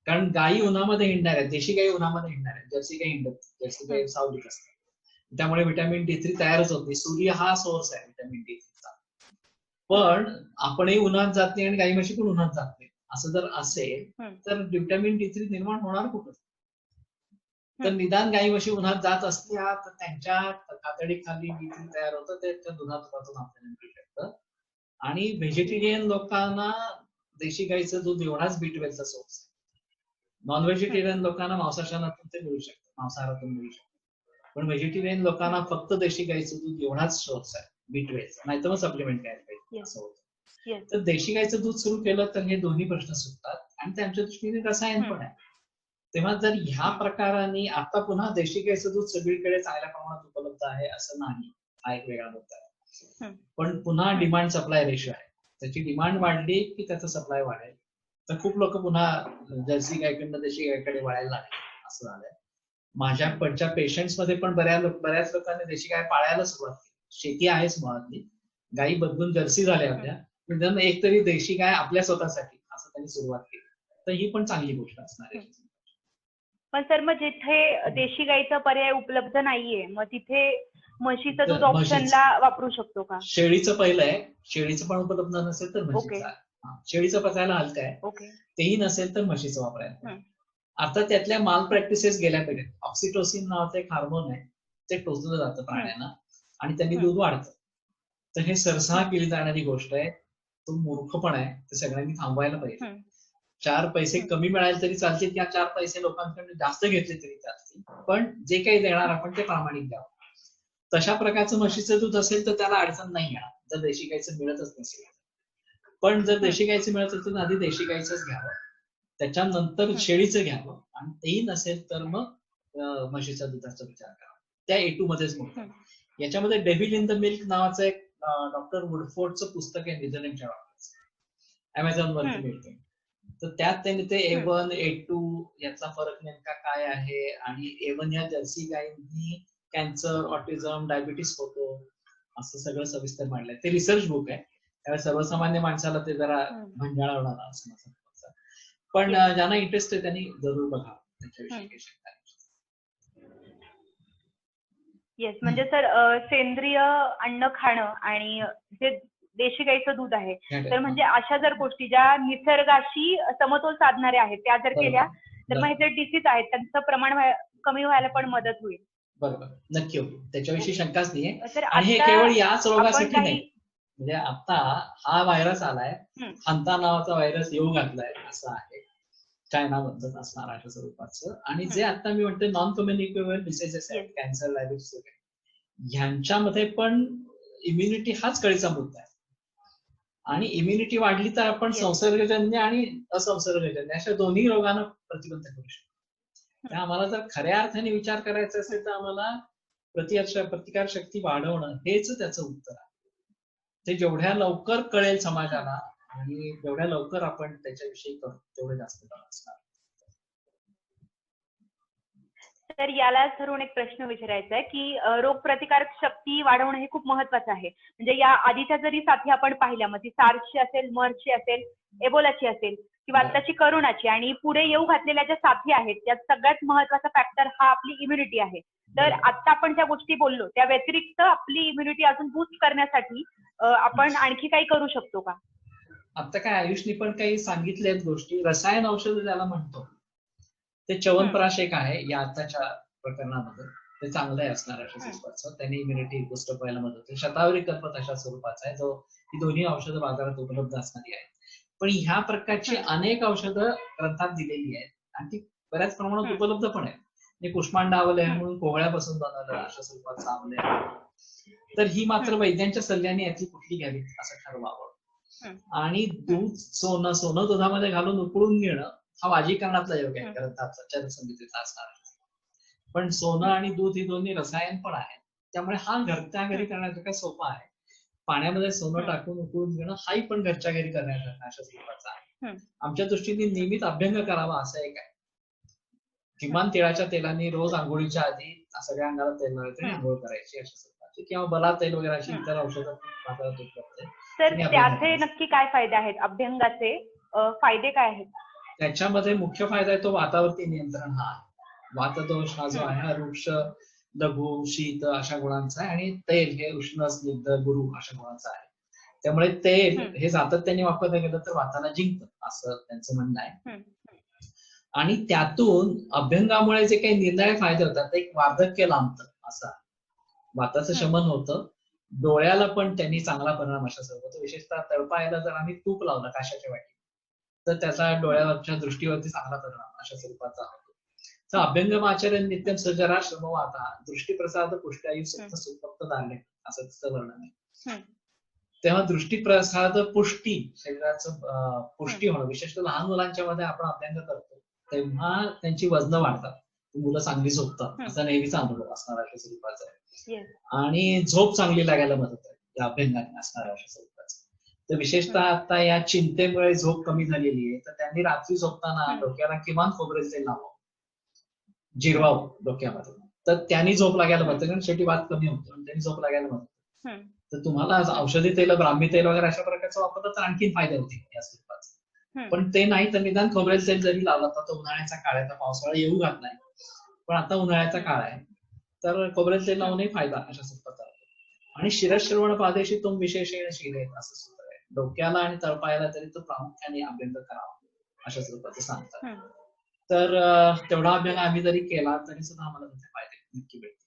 कारण गायी उन्हामध्ये हिंडणार आहेत, देशी गाई उन्हामध्ये हिंडणार आहेत, जर्सी गाई हिंडत, जर्सी गाई सावलीत असतात. त्यामुळे व्हिटॅमिन D3 तयारच होत नाही. सूर्य हा सोर्स आहे व्हिटॅमिन D3चा. पण आपणही उन्हात जात नाही आणि गाई म्हशी पण उन्हात जात नाही, असं जर असेल तर व्हिटॅमिन D3 निर्माण होणार कुठं? तर निदान गाई म्हशी उन्हात जात असल्या तर त्यांच्या कातडीखाली D3 तयार होतं, ते त्या दुधातून आपल्याला मिळू शकतं. आणि व्हेजिटेरियन लोकांना देशी गाईचं दूध एवढाच B12चा सोर्स आहे. नॉन व्हेजिटेरियन लोकांना मांसाहारातून ते मिळू शकतं, मांसाहारातून मिळू शकतं. पण व्हेजिटेरियन लोकांना फक्त देशी गाईचं दूध एवढाच सोर्स आहे B12, नाही तर मग सप्लिमेंट घ्यायला पाहिजे असं होतं. तर देशी गाईचं दूध सुरू केलं तर हे दोन्ही प्रश्न सुटतात आणि त्यांच्या दृष्टीने रसायन पण आहे. तेव्हा जर ह्या प्रकाराने आता पुन्हा देशी गाईचं दूध सगळीकडे चांगल्या प्रमाणात उपलब्ध आहे असं नाही, हा एक वेगळा मुद्दा आहे. पण पुन्हा डिमांड सप्लाय रेशो आहे, त्याची डिमांड वाढली की त्याचा सप्लाय वाढेल. तर खूप लोक पुन्हा जर्सी गायकडनं देशी गायकडे वळायला लागले, असं झालंय. माझ्या पेशंट्स मध्ये पण बऱ्याच लोकांनी देशी गाय पाळायला सुरुवात केली. शेती आहेच मुळातली, गायी बदलून जर्सी झाल्या होत्या, पण एक तरी देशी गाय आपल्या स्वतःसाठी असं त्यांनी सुरुवात केली. तर ही पण चांगली गोष्ट असणार आहे. पण सर मग जिथे देशी गाईचा पर्याय उपलब्ध नाहीये, मग तिथे म्हशीचं दूध ऑप्शनला वापरू शकतो का? शेळीचं पहिलं आहे, शेळीचं पण उपलब्ध नसेल तर म्हशीचं. शेळीचं पचायला हलकं आहे, तेही नसेल तर म्हशीचं वापरायला. आता त्यातल्या माल प्रॅक्टिसेस गेल्या पाहिजेत. ऑक्सिटोसिन नावाचं एक हार्मोन आहे, ते टोचलं जातं प्राण्यांना आणि त्यांनी दूध वाढतं. तर हे सरसहा केली जाणारी गोष्ट आहे, तो मूर्खपण आहे, ते सगळ्यांनी थांबवायला पाहिजे. 4 पैसे कमी मिळाले तरी चालतील, किंवा 4 पैसे लोकांकडून जास्त घेतले तरी चालतील, पण जे काही देणार आपण ते प्रामाणिक द्यावं. तशा प्रकारचं म्हशीचं दूध असेल तर त्याला अडचण नाही येणार, जर देशी गाईचं मिळतच नसेल. पण जर देशी गाईचं मिळत असेल तर आधी देशी गाईचंच घ्यावं, त्याच्यानंतर शेळीचं घ्यावं, आणि तेही नसेल तर मग म्हशीच्या दुधाचा विचार करावा. त्या A2 मध्येच मोठं. याच्यामध्ये डेव्हिल इन द मिल्क नावाचं एक डॉक्टर वुडफोर्डचं पुस्तक आहे, न्यूझीलंडच्या डॉक्टरचं, अमेझॉनवरती मिळतं. तर त्यात त्यांनी ते A1, A2 याचा फरक नेमका काय आहे, आणि A1 या जर्सी गायींनी कॅन्सर, ऑटिझम, डायबिटीस होतो, असं सगळं सविस्तर मांडलंय. ते रिसर्च बुक आहे, त्यामुळे सर्वसामान्य माणसाला ते जरा भंजाळा होणार असं माझं मत. पण ज्यांना इंटरेस्ट आहे त्यांनी जरूर बघा त्याच्याविषयी. येस, म्हणजे सर सेंद्रिय अन्न खाणं आणि जे देशी गाईचं दूध आहे, तर म्हणजे अशा जर गोष्टी ज्या निसर्गाशी समतोल साधणाऱ्या आहेत त्या जर केल्या तर मग हे जे डिसीज आहेत त्यांचं प्रमाण कमी व्हायला पण मदत होईल. बरोबर, नक्की होईल, त्याच्याविषयी शंकाच नाहीये. आणि हे केवळ याच रोगासाठी नाही, म्हणजे आता हा व्हायरस आलाय, हंता नावाचा व्हायरस येऊ घातलाय, असं आहे चायनाबद्दल असणार अशा स्वरूपाचं. आणि जे आता मी म्हणते नॉन कम्युनिकेबल डिसीजेस आहेत, कॅन्सर, डायबिटीस वगैरे, ह्यांच्यामध्ये पण इम्युनिटी हाच कळीचा मुद्दा आहे. आणि इम्युनिटी वाढली तर आपण संसर्गजन्य आणि असंसर्गजन्य अशा दोन्ही रोगांना प्रतिबंध करू शकतो. त्या आम्हाला जर खऱ्या अर्थाने विचार करायचा असेल तर आम्हाला प्रतिकार शक्ती वाढवणं हेच त्याचं उत्तर आहे. ते जेवढ्या लवकर कळेल समाजाला आणि जेवढ्या लवकर आपण त्याच्याविषयी करू तेवढे जास्त बरं असणार. तर याला धरून एक प्रश्न विचारायचा आहे की रोगप्रतिकारक शक्ती वाढवणं हे खूप महत्वाचं आहे. म्हणजे या आधीच्या जरी साथी आपण पाहिल्या, मग ती सार्सची असेल, मर्सची असेल, एबोलाची असेल किंवा आताची करोनाची, आणि पुढे येऊ घातलेल्या ज्या साथी आहेत त्यात सगळ्यात महत्वाचा फॅक्टर हा आपली इम्युनिटी आहे. तर आता आपण ज्या गोष्टी बोललो त्या व्यतिरिक्त आपली इम्युनिटी अजून बूस्ट करण्यासाठी आपण आणखी काही करू शकतो का? आता काय आयुषनी पण काही सांगितल्यात गोष्टी. रसायन औषध ज्याला म्हणतो ते च्यवनप्राश एक आहे या आताच्या प्रकरणामध्ये, ते चांगलं आहे असणार अशा स्वरूपाचं, त्यांनी इम्युनिटी बूस्ट अप व्हायला मदत होते. शतावरी कल्प अशा स्वरूपाचा आहे, जो ही दोन्ही औषधं बाजारात उपलब्ध असणारी आहेत. पण ह्या प्रकारची अनेक औषधं ग्रंथात दिलेली आहेत आणि ती बऱ्याच प्रमाणात उपलब्ध पण आहेत. म्हणजे कुष्मांडा आवले म्हणून कोवळ्यापासून बनवलं अशा स्वरूपाचं आवले आहे. तर ही मात्र वैद्यांच्या सल्ल्याने यातली कुठली घ्यावी असं ठरवावं. आणि दूध सोनं दुधामध्ये घालून उकळून घेणं हा वाजीकरणातला योग आहे, ग्रंथाचा चरक संहितेचा असणार. पण सोनं आणि दूध ही दोन्ही रसायन पण आहेत, त्यामुळे हा घरच्या घरी करण्यासारखा सोपा आहे. पाण्यामध्ये सोनं टाकून उकळून घेणं हाही पण घरच्या घरी करण्यासारखा अशा स्वरूपाचा आहे. आमच्या दृष्टीने नियमित अभ्यंग करावा असं एक आहे. किमान तिळाच्या तेलाने रोज आंघोळीच्या आधी सगळ्या अंगाला तेल लावायचं आणि आंघोळ करायची अशा स्वरूपाची, किंवा बला तेल वगैरे अशी इतर औषधं बाजारात उपलब्ध आहेत. तर त्याचे नक्की काय फायदे आहेत? अभ्यंगाचे फायदे काय आहेत? त्याच्यामध्ये मुख्य फायदा आहे तो वातावरती नियंत्रण हा आहे. वातदोष हा जो आहे हा वृक्ष, लघु, शीत अशा गुणांचा आहे, आणि तेल हे उष्ण, स्निग्ध, गुरु अशा गुणांचं आहे. त्यामुळे तेल हे सातत्याने वापरलं गेलं तर वाताला जिंकतं असं त्यांचं म्हणणं आहे. आणि त्यातून अभ्यंगामुळे जे काही निरनिराळे फायदे होतात, एक वार्धक्य लांबतं असं, वाताचं शमन होतं, डोळ्याला पण त्यांनी चांगला परिणाम अशा होतो. विशेषतः तळपायाला जर आम्ही तूप लावलं काशाच्या वाटी, तर त्याचा डोळ्यावरच्या दृष्टीवरती चांगला परिणाम अशा स्वरूपाचा होतो. तर अभ्यंगमाचरण नित्यम सजरा श्रमवाता दृष्टीप्रसाद पुष्टायु सुप्त सुप्त दांडे असं तिचं वर्णन आहे. तेव्हा दृष्टीप्रसाद पुष्टी, शरीराचं पुष्टी होणं, विशेषतः लहान मुलांच्या मध्ये आपण अभ्यंग करतो तेव्हा त्यांची वजनं वाढतात, मुलं चांगली झोपतात असा नेहमीचा अनुभव असणारा अशा स्वरूपाचा आहे. आणि झोप चांगली लागायला मदत आहे या अभ्यंगाने असणाऱ्या अशा स्वरूपाचं. तर विशेषतः आता या चिंतेमुळे झोप कमी झालेली आहे, तर त्यांनी रात्री झोपताना डोक्याला किमान खोबरेल तेल लावावं, जिरवावं डोक्यामध्ये, तर त्यांनी झोप लागायला मदत, कारण शेवटी वात कमी होतो आणि त्यांनी झोप लागायला मदत. तर तुम्हाला औषधी तेल, ब्राह्मी तेल वगैरे अशा प्रकारचं वापरलं तर आणखीन फायदे होतील या स्वरूपाचे. पण ते नाही तर निदान खोबरेल तेल जरी लावलं, तर उन्हाळ्याचा काळ आहे, तर पावसाळा येऊ घात नाही, पण आता उन्हाळ्याचा काळ आहे तर खोबरेल तेल लावूनही फायदा अशा स्वरूपाचा. आणि शिरश्रवण पादेशी तुम विशेषेण शीलेत असं सूत्र आहे. डोक्याला आणि तळपायाला तरी तो प्रामुख्याने अभ्यंग करावा अशा स्वरूपाचं सांगतात. तर तेवढा अभ्यंग आम्ही जरी केला तरी सुद्धा आम्हाला त्याचे फायदे नक्की भेटतील.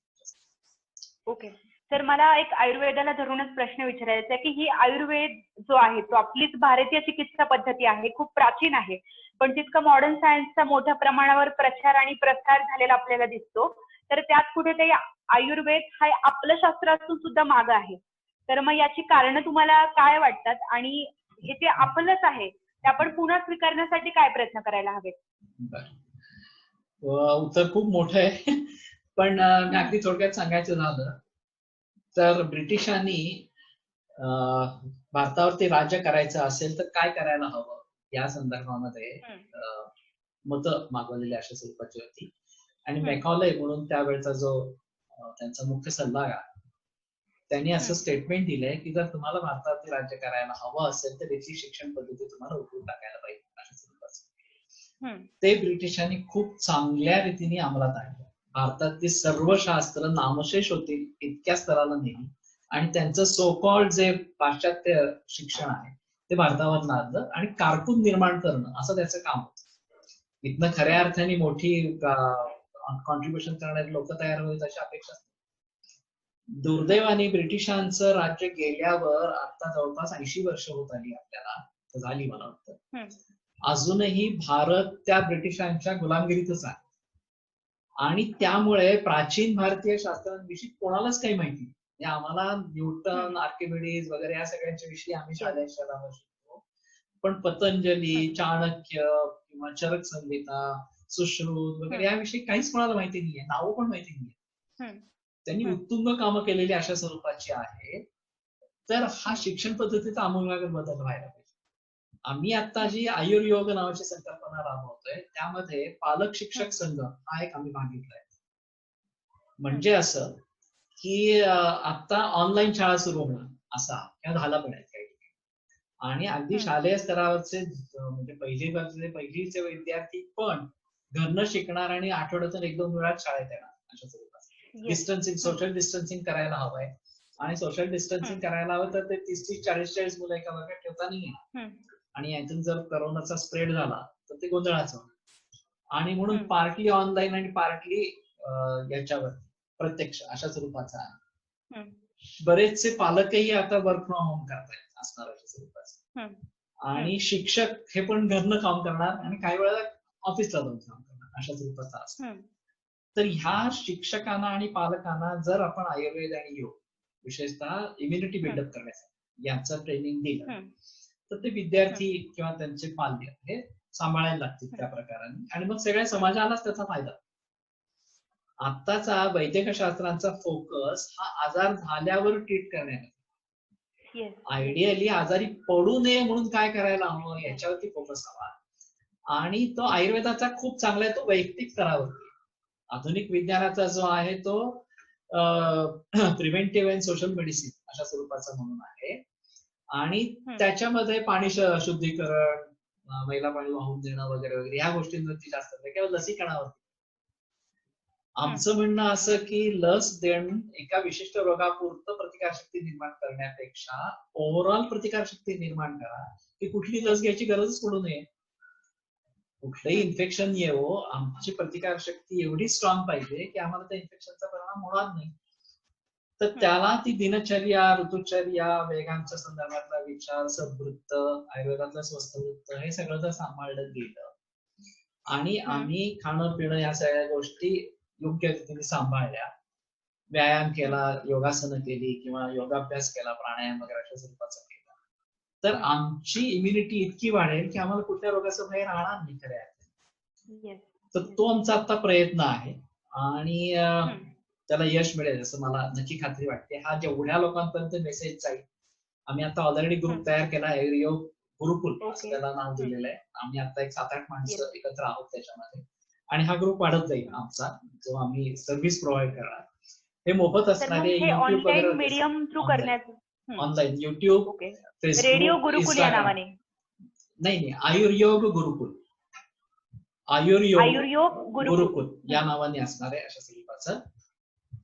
ओके. तर मला एक आयुर्वेदाला धरूनच प्रश्न विचारायचा आहे की ही आयुर्वेद जो आहे तो आपलीच भारतीय चिकित्सा पद्धती आहे, खूप प्राचीन आहे, पण तितका मॉडर्न सायन्सचा मोठ्या प्रमाणावर प्रचार आणि प्रसार झालेला आपल्याला दिसतो. तर त्यात कुठेतरी आयुर्वेद हा आपलं शास्त्र असून सुद्धा मागं आहे. तर मग याची कारणं तुम्हाला काय वाटतात, आणि हे जे आपलंच आहे ते आपण पुन्हा स्वीकारण्यासाठी काय प्रयत्न करायला हवे? उत्तर खूप मोठं आहे, पण मी अगदी थोडक्यात सांगायचं झालं तर ब्रिटिशांनी भारतावरती राज्य करायचं असेल तर काय करायला हवं या संदर्भामध्ये मतं मागवलेली अशा स्वरूपाची होती. आणि मॅकॉले म्हणून त्यावेळचा जो त्यांचा मुख्य सल्लागार, त्यांनी असं स्टेटमेंट दिलंय की जर तुम्हाला भारतावरती राज्य करायला हवं असेल तर इथली शिक्षण पद्धती तुम्हाला उठून टाकायला पाहिजे अशा स्वरूपाचं. ते ब्रिटिशांनी खूप चांगल्या रीतीने अंमलात आणलं. भारतातली सर्व शास्त्र नामशेष होतील इतक्या स्तराला नेली, आणि त्यांचं सो कॉल्ड जे पाश्चात्य शिक्षण आहे ते भारतावर लादलं आणि कारकून निर्माण करणं असं त्याचं काम होतं. इथनं खऱ्या अर्थाने मोठी कॉन्ट्रीब्युशन करणारे लोक तयार होईल अशी अपेक्षा. दुर्दैवाने ब्रिटिशांचं राज्य गेल्यावर आता जवळपास 80 वर्ष होत आली आपल्याला, झाली मला वाटतं, अजून्ही भारत त्या ब्रिटिशांच्या गुलामगिरीतच आहे. आणि त्यामुळे प्राचीन भारतीय शास्त्रांविषयी कोणालाच काही माहिती नाही. आम्हाला न्यूटन, आर्किमिडीज वगैरे या सगळ्यांच्या विषयी आम्ही शालेय स्तरावर शिकतो, पण पतंजली, चाणक्य किंवा चरक संहिता, सुश्रुत वगैरे याविषयी काहीच कोणाला माहिती नाहीये, नावं पण माहिती नाहीये. त्यांनी उत्तुंग कामं केलेली अशा स्वरूपाची आहे. तर हा शिक्षण पद्धतीचा आमूलाग्र बदल व्हायला पाहिजे. आम्ही आता जी आयुर्योग नावाची संकल्पना राबवतोय त्यामध्ये पालक शिक्षक संघ हा एक आम्ही भाग घेतलाय. म्हणजे असं की आता ऑनलाईन शाळा सुरू होणार असा किंवा झाला पण आहे काही ठिकाणी, आणि अगदी शालेय स्तरावरचे म्हणजे पहिलीचे विद्यार्थी पण घरनं शिकणार आणि आठवड्यातून 1-2 वेळाच शाळेत येणार अशा स्वरूपात. डिस्टन्सिंग, सोशल डिस्टन्सिंग करायला हवंय, आणि सोशल डिस्टन्सिंग करायला हवं तर ते 30-40 मुलं एका वर्गात ठेवता नाहीये, आणि यातून जर करोनाचा स्प्रेड झाला तर ते गोंधळाचं होणार. आणि म्हणून पार्टली ऑनलाईन आणि पार्टली याच्यावर प्रत्यक्ष अशा स्वरूपाचा आहे. बरेचसे पालकही आता वर्क फ्रॉम होम करतायत असणार अशा स्वरूपाचं, आणि शिक्षक हे पण घरनं काम करणार आणि काही वेळेला ऑफिसला जाऊन काम करणार अशा स्वरूपाचा असणार. तर ह्या शिक्षकांना आणि पालकांना जर आपण आयुर्वेद आणि योग विशेषतः इम्युनिटी बिल्डअप करण्यासाठी याचं ट्रेनिंग दिलं तर ते विद्यार्थी किंवा त्यांचे पाल्य हे सांभाळायला लागतील त्या प्रकाराने, आणि मग सगळ्या समाजालाच त्याचा फायदा. आत्ताचा वैद्यकशास्त्रांचा फोकस हा आजार झाल्यावर ट्रीट करण्यात. येस. आयडियली आजारी पडू नये म्हणून काय करायला हवं याच्यावरती फोकस हवा. आणि तो आयुर्वेदाचा खूप चांगला आहे, तो वैयक्तिक स्तरावरती. आधुनिक विज्ञानाचा जो आहे तो प्रिव्हेंटिव्ह अँड सोशल मेडिसिन अशा स्वरूपाचा म्हणून आहे. आणि त्याच्यामध्ये पाणी शुद्धीकरण, मैला पाणी वाहून देणं वगैरे वगैरे ह्या गोष्टींवरती जास्त किंवा लसीकरणावरती. आमचं म्हणणं असं की लस देणं एका विशिष्ट रोगापुरतं प्रतिकारशक्ती निर्माण करण्यापेक्षा ओव्हरऑल प्रतिकारशक्ती निर्माण करा, की कुठली लस घ्यायची गरजच पडू नये. कुठलंही इन्फेक्शन येवो, आमची प्रतिकारशक्ती एवढी स्ट्रॉंग पाहिजे की आम्हाला त्या इन्फेक्शनचा परिणाम होणार नाही. तर त्याला ती दिनचर्या, ऋतुचर्या, वेगांच्या संदर्भातला विचार, सद्वृत्त, आयुर्वेदातलं स्वस्थवृत्त हे सगळं जर सांभाळलं गेलं आणि आम्ही खाणं पिणं या सगळ्या गोष्टी योग्य रीतीने सांभाळल्या, व्यायाम केला, योगासनं केली किंवा योगाभ्यास केला, प्राणायाम वगैरे अशा स्वरूपाचा केला, तर आमची इम्युनिटी इतकी वाढेल की आम्हाला कुठल्या रोगाचं भय राहणार नाही खऱ्या अर्थाने. तर तो आमचा आता प्रयत्न आहे आणि त्याला यश मिळेल असं मला नक्की खात्री वाटते. हा जेवढ्या लोकांपर्यंत मेसेज जाईल, आम्ही आता ऑलरेडी ग्रुप तयार केला आहे, आयुर्योग गुरुकुल असं त्याला नाव दिलेलं आहे. आम्ही आता एक 7-8 माणसं एकत्र आहोत त्याच्यामध्ये आणि हा ग्रुप वाढत जाईल आमचा, जो आम्ही सर्व्हिस प्रोव्हाइड करणार. हे मोफत असणारे युट्यूब वगैरे मीडियम थ्रू करण्याचं ऑनलाईन युट्यूब, फेसबुक, रेडिओ गुरुकुल या नावाने नाही आयुर्योग गुरुकुल, आयुर्योग गुरुकुल या नावाने असणार आहे अशा स्वरूपाचं.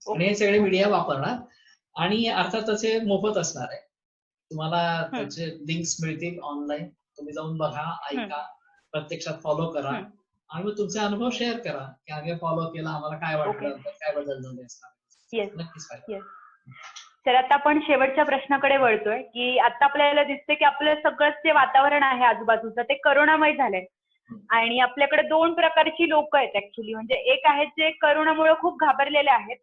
आणि हे सगळे मीडिया वापरणार आणि अर्थातच हे मोफत असणार आहे. तुम्हाला त्याचे लिंक्स मिळतील ऑनलाईन, तुम्ही जाऊन बघा, ऐका, प्रत्यक्षात फॉलो करा आणि मग तुमचे अनुभव शेअर करा की आम्ही फॉलो केला, आम्हाला काय वाटलं, काय बदल झाले असणार. नक्कीच. तर आता आपण शेवटच्या प्रश्नाकडे वळतोय की आता आपल्याला दिसतंय की आपलं सगळंच जे वातावरण आहे आजूबाजूचं ते करोनामय झालंय आणि आपल्याकडे 2 प्रकारची लोक आहेत ऍक्च्युली. म्हणजे एक आहेत जे करोनामुळे खूप घाबरलेले आहेत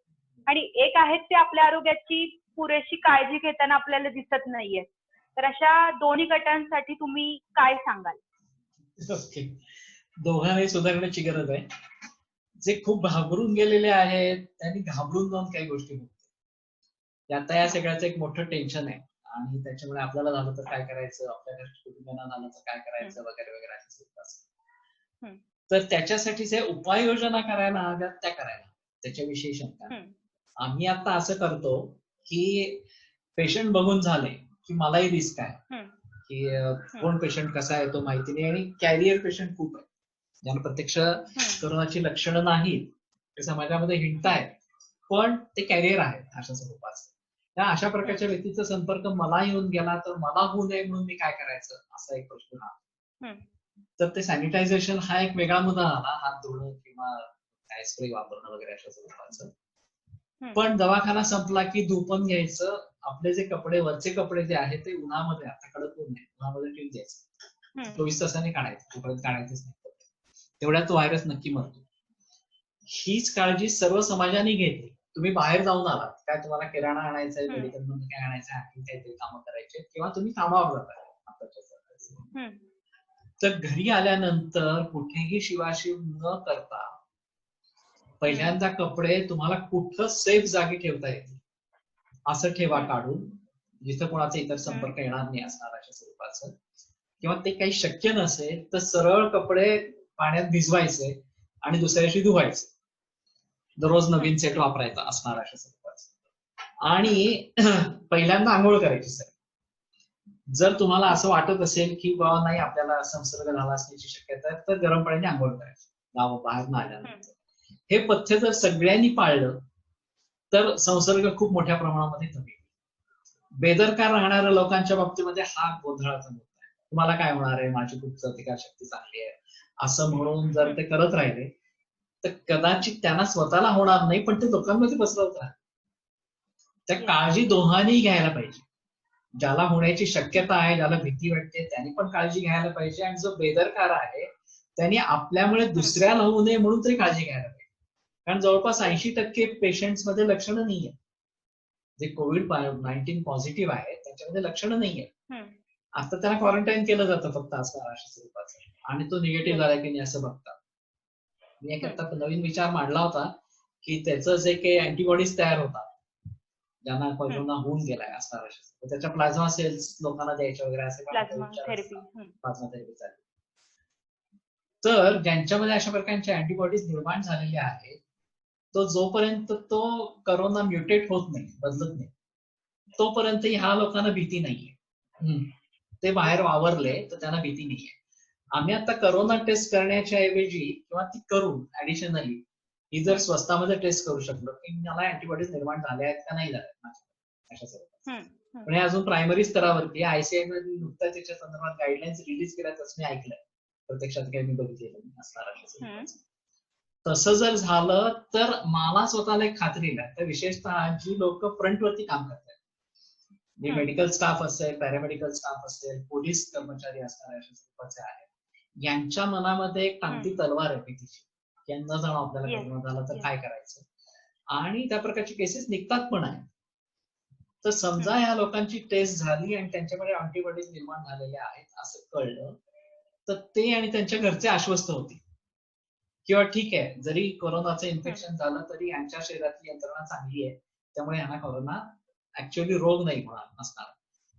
आणि एक आहेत ते आपल्या आरोग्याची पुरेशी काळजी घेताना आपल्याला दिसत नाहीये. तर अशा दोन्ही गटांसाठी तुम्ही काय सांगाल? ओके, दोघांनाही सुधारण्याची गरज आहे. जे खूप घाबरून गेलेले आहेत त्यांनी घाबरून जाऊन काही गोष्टी होतात. आता या सगळ्याचं एक मोठं टेन्शन आहे आणि त्याच्यामुळे आपल्याला झालं तर काय करायचं, आपल्या कुटुंबियांना झालं तर काय करायचं वगैरे वगैरे असं. तर त्याच्यासाठीचे उपाययोजना करायला हव्यात, त्या करायला, त्याच्याविषयी शंका. आम्ही आता असं करतो की पेशंट बघून झाले की मलाही रिस्क आहे की कोण पेशंट कसा आहे तो माहिती नाही आणि कॅरियर पेशंट खूप आहे, ज्यांना प्रत्यक्ष कोरोनाची लक्षणं नाहीत, ते समाजामध्ये हिंडतायत पण ते कॅरियर आहेत अशा स्वरूपाचं. त्या अशा प्रकारच्या व्यक्तीचा संपर्क मला येऊन गेला तर मला होऊ नये म्हणून मी काय करायचं, असा एक प्रश्न हा. तर ते सॅनिटायझेशन हा एक वेगळा मुद्दा आला, हात धुणं किंवा स्प्रे वापरणं वगैरे अशा स्वरूपाचं. पण दवाखाना संपला की धुपण घ्यायचं, आपले जे कपडे, वरचे कपडे जे आहेत ते उन्हामध्ये, आता कडक ऊन आहे, उन्हामध्ये ठेवून द्यायचं, 24 तासांनी काढायचं, तोपर्यंत काढायचंच नाही, तेवढ्यात तो व्हायरस नक्की मरतो. हीच काळजी सर्व समाजाने घेतली. तुम्ही बाहेर जाऊन आलात, काय तुम्हाला किराणा आणायचा आहे, मेडिकल मध्ये काय आणायचं आहे, काहीतरी कामं करायचे किंवा तुम्ही कामावर जाताय, तर घरी आल्यानंतर कुठेही शिवाशिव न करता पहिल्यांदा कपडे तुम्हाला कुठं सेफ जागी ठेवता येतील असं ठेवा काढून, जिथं कोणाचा इतर संपर्क येणार नाही असणार अशा स्वरूपाचं. किंवा ते काही शक्य नसेल तर सरळ कपडे पाण्यात भिजवायचे आणि दुसऱ्या दिवशी धुवायचे, दररोज नवीन सेट वापरायचा असणार अशा स्वरूपाचं. आणि पहिल्यांदा आंघोळ करायची सर. जर तुम्हाला असं वाटत असेल की बाबा नाही आपल्याला संसर्ग झाला असण्याची शक्यता आहे, तर गरम पाण्याने आंघोळ करायची बाहेर न आल्यानंतर. हे पथ्य जर सगळ्यांनी पाळलं तर संसर्ग खूप मोठ्या प्रमाणामध्ये कमी होईल. बेदरकार राहणाऱ्या लोकांच्या बाबतीमध्ये हा गोंधळाचा मुद्दा आहे. तुम्हाला काय होणार आहे, माझी खूप प्रतिकारशक्ती चांगली आहे असं म्हणून जर ते करत राहिले तर कदाचित त्यांना स्वतःला होणार नाही पण ते लोकांमध्ये पसरवत राहतात. त्या काळजी दोघांनी घ्यायला पाहिजे. ज्याला होण्याची शक्यता आहे, ज्याला भीती वाटते त्यांनी पण काळजी घ्यायला पाहिजे आणि जो बेदरकार आहे त्यांनी आपल्यामुळे दुसऱ्याला होऊ नये म्हणून तरी काळजी घ्यायला पाहिजे. कारण जवळपास 80% पेशंट्स मध्ये लक्षणं नाहीये. जे COVID-19 पॉझिटिव्ह आहे त्यांच्यामध्ये लक्षणं नाहीये. आता त्याला क्वारंटाईन केलं जातं फक्त असं अशा स्वरूपाचं आणि तो निगेटिव्ह झाला की नाही असं बघतात. मी एक आता नवीन विचार मांडला होता की त्याचं जे काही अँटीबॉडीज तयार होतात ज्यांना कोरोना होऊन गेलाय असणार त्याच्या प्लाझ्मा सेल्स लोकांना द्यायचे वगैरे असे प्लाझ्मा थेरपी. प्लाझ्मा थेरपी चालेल. तर ज्यांच्यामध्ये अशा प्रकारचे अँटीबॉडीज निर्माण झालेले आहेत तो जोपर्यंत तो करोना म्युटेट होत नाही, बदलत नाही, तोपर्यंत ह्या लोकांना भीती नाहीये. ते बाहेर वावरले तर त्यांना भीती नाहीये. आम्ही आता करोना टेस्ट करण्याच्या ऐवजी किंवा ती करून ऍडिशनली ही जर स्वस्तामध्ये टेस्ट करू शकलो की मला अँटीबॉडीज निर्माण झाल्या आहेत का नाही झाल्या अशा स्वरूपात. पण हे अजून प्रायमरी स्तरावरती आयसीआय मध्ये नुकत्याच त्याच्या संदर्भात गाईडलाईन्स रिलीज केल्याच मी ऐकलंय, प्रत्यक्षात काही मी बघितलेलं असणार अशा. तसं जर झालं तर मला स्वतःला एक खात्री आहे, तर विशेषतः जी लोक फ्रंटवरती काम करतात, जे मेडिकल स्टाफ असेल, पॅरामेडिकल स्टाफ असेल, पोलीस कर्मचारी असणारे अशा स्वरूपाचे आहेत, यांच्या मनामध्ये एक टांगती तलवार आहे भीतीची, यांना जाणं आपल्याला कोरोना झालं तर काय करायचं, आणि त्या प्रकारची केसेस निघतात पण आहेत. तर समजा या लोकांची टेस्ट झाली आणि त्यांच्याकडे अँटीबॉडीज निर्माण झालेले आहेत असं कळलं तर ते आणि त्यांच्या घरचे आश्वस्त होतील किंवा ठीक आहे जरी कोरोनाचं इन्फेक्शन झालं तरी यांच्या शरीरातली यंत्रणा चांगली आहे त्यामुळे यांना कोरोना ऍक्च्युअली रोग नाही होणार असणार.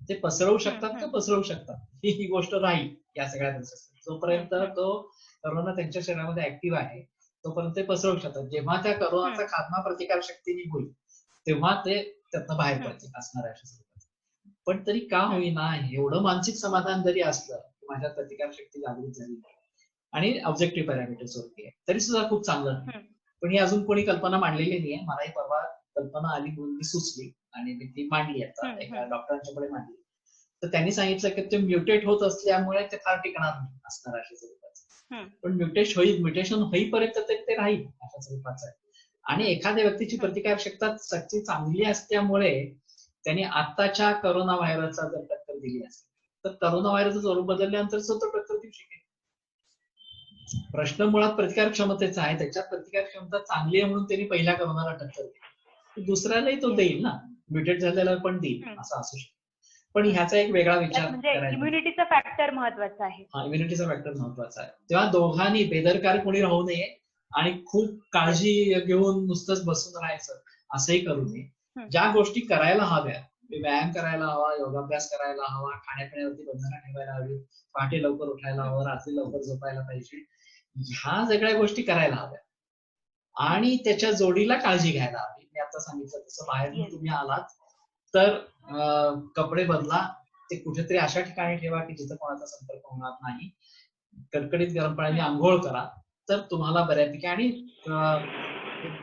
ते पसरवू शकतात का पसरवू शकतात ही गोष्ट राहील या सगळ्या प्रोसेस. जोपर्यंत तो कोरोना त्यांच्या शरीरामध्ये ऍक्टिव्ह आहे तोपर्यंत ते पसरवू शकतात. जेव्हा त्या कोरोनाचा खात्मा प्रतिकार शक्तीने होईल तेव्हा ते त्यातनं बाहेर पडतील असणार अशा स्वरूपात. पण तरी का होईना एवढं मानसिक समाधान जरी असलं की माझ्या प्रतिकार शक्ती जागृत झाली आणि ऑब्जेक्टिव्ह पॅरामीटर्स वरती आहे तरी सुद्धा खूप चांगलं नाही. पण ही अजून कोणी कल्पना मांडलेली नाहीये. मलाही परवा कल्पना आली म्हणून मी सुचली आणि मी ती मांडली आता एका डॉक्टरांच्या पुढे मांडली. तर त्यांनी सांगितलं की ते म्युटेट होत असल्यामुळे ते फार टिकणार नाही असणार अशा स्वरूपाचं. पण म्युटेशन होईपर्यंत ते राहील अशा स्वरूपाचं आहे. आणि एखाद्या व्यक्तीची प्रतिकार शक्ती चांगली असल्यामुळे त्यांनी आताच्या करोना व्हायरसचा जर टक्कर दिली असेल तर करोना व्हायरसचं स्वरूप बदलल्यानंतर तो टक्कर देऊ शकेल. प्रश्न मुळात प्रतिकार क्षमतेचा आहे. त्याच्यात प्रतिकार क्षमता चांगली आहे म्हणून त्यांनी पहिल्या करोनाला टक्कर दिली, दुसऱ्यालाही तो देईल ना, म्युटेट झालेला पण देईल असं असू शकतं. पण ह्याचा एक वेगळा विचार करायचा, इम्युनिटीचा फॅक्टर महत्वाचा आहे. हा इम्युनिटीचा फॅक्टर महत्वाचा आहे. तेव्हा दोघांनी बेदरकार कोणी राहू नये आणि खूप काळजी घेऊन नुसतंच बसून राहायचं असंही करू नये. ज्या गोष्टी करायला हव्या, व्यायाम करायला हवा, योगाभ्यास करायला हवा, खाण्यापिण्यावरती बंधनं ठेवायला हवी, पहाटे लवकर उठायला हवं, रात्री लवकर झोपायला पाहिजे, ह्या सगळ्या गोष्टी करायला हव्या आणि त्याच्या जोडीला काळजी घ्यायला हवी. मी आता सांगितलं तसं बाहेरून तुम्ही आलात तर कपडे बदला, ते कुठेतरी अशा ठिकाणी ठेवा की जिथं कोणाचा संपर्क होणार नाही, कडकडीत गरम पाण्याने आंघोळ करा तर तुम्हाला बऱ्यापैकी, आणि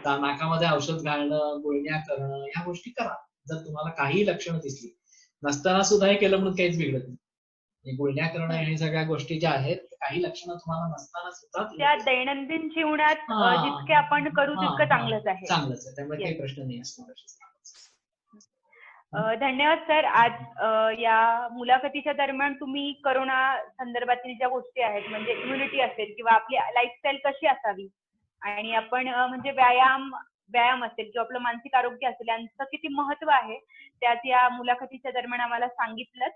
नाकामध्ये औषध घालणं, गुळण्या करणं ह्या गोष्टी करा जर तुम्हाला काही लक्षणं दिसली. नसताना सुद्धा हे केलं म्हणून काहीच बिघडत नाही. गुळण्या करणं हे सगळ्या गोष्टी ज्या आहेत काही लक्षणं तुम्हाला नसताना सुद्धा त्या दैनंदिन जीवनात जितके आपण करू तितकं चांगलंच आहे. त्यामुळे काही प्रश्न नाही असणार. धन्यवाद सर. आज या मुलाखतीच्या दरम्यान तुम्ही करोना संदर्भातील ज्या गोष्टी आहेत म्हणजे इम्युनिटी असेल किंवा आपली लाईफस्टाईल कशी असावी आणि आपण म्हणजे व्यायाम असेल किंवा आपलं मानसिक आरोग्य असेल यांचं किती महत्व आहे त्यात या मुलाखतीच्या दरम्यान आम्हाला सांगितलं.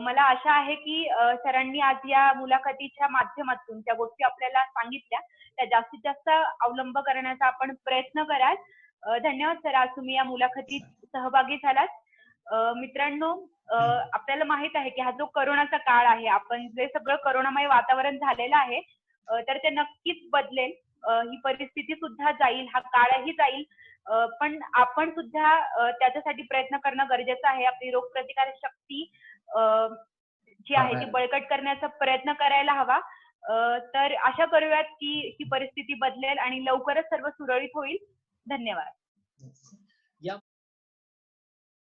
मला आशा आहे की सरांनी आज या मुलाखतीच्या माध्यमातून त्या गोष्टी आपल्याला सांगितल्या त्या जास्तीत जास्त अवलंब करण्याचा आपण प्रयत्न कराल. धन्यवाद सर, आज तुम्ही या मुलाखतीत सहभागी झालात. मित्रांनो, आपल्याला माहित आहे की हा जो करोनाचा काळ आहे, आपण जे सगळं करोनामय वातावरण झालेलं आहे तर ते नक्कीच बदलेल. ही परिस्थिती सुद्धा जाईल, हा काळही जाईल, पण आपण सुद्धा त्याच्यासाठी प्रयत्न करणं गरजेचं आहे. आपली रोगप्रतिकारक शक्ती जी आहे ती बळकट करण्याचा प्रयत्न करायला हवा. तर आशा करूयात की ही परिस्थिती बदलेल आणि लवकरच सर्व सुरळीत होईल. धन्यवाद.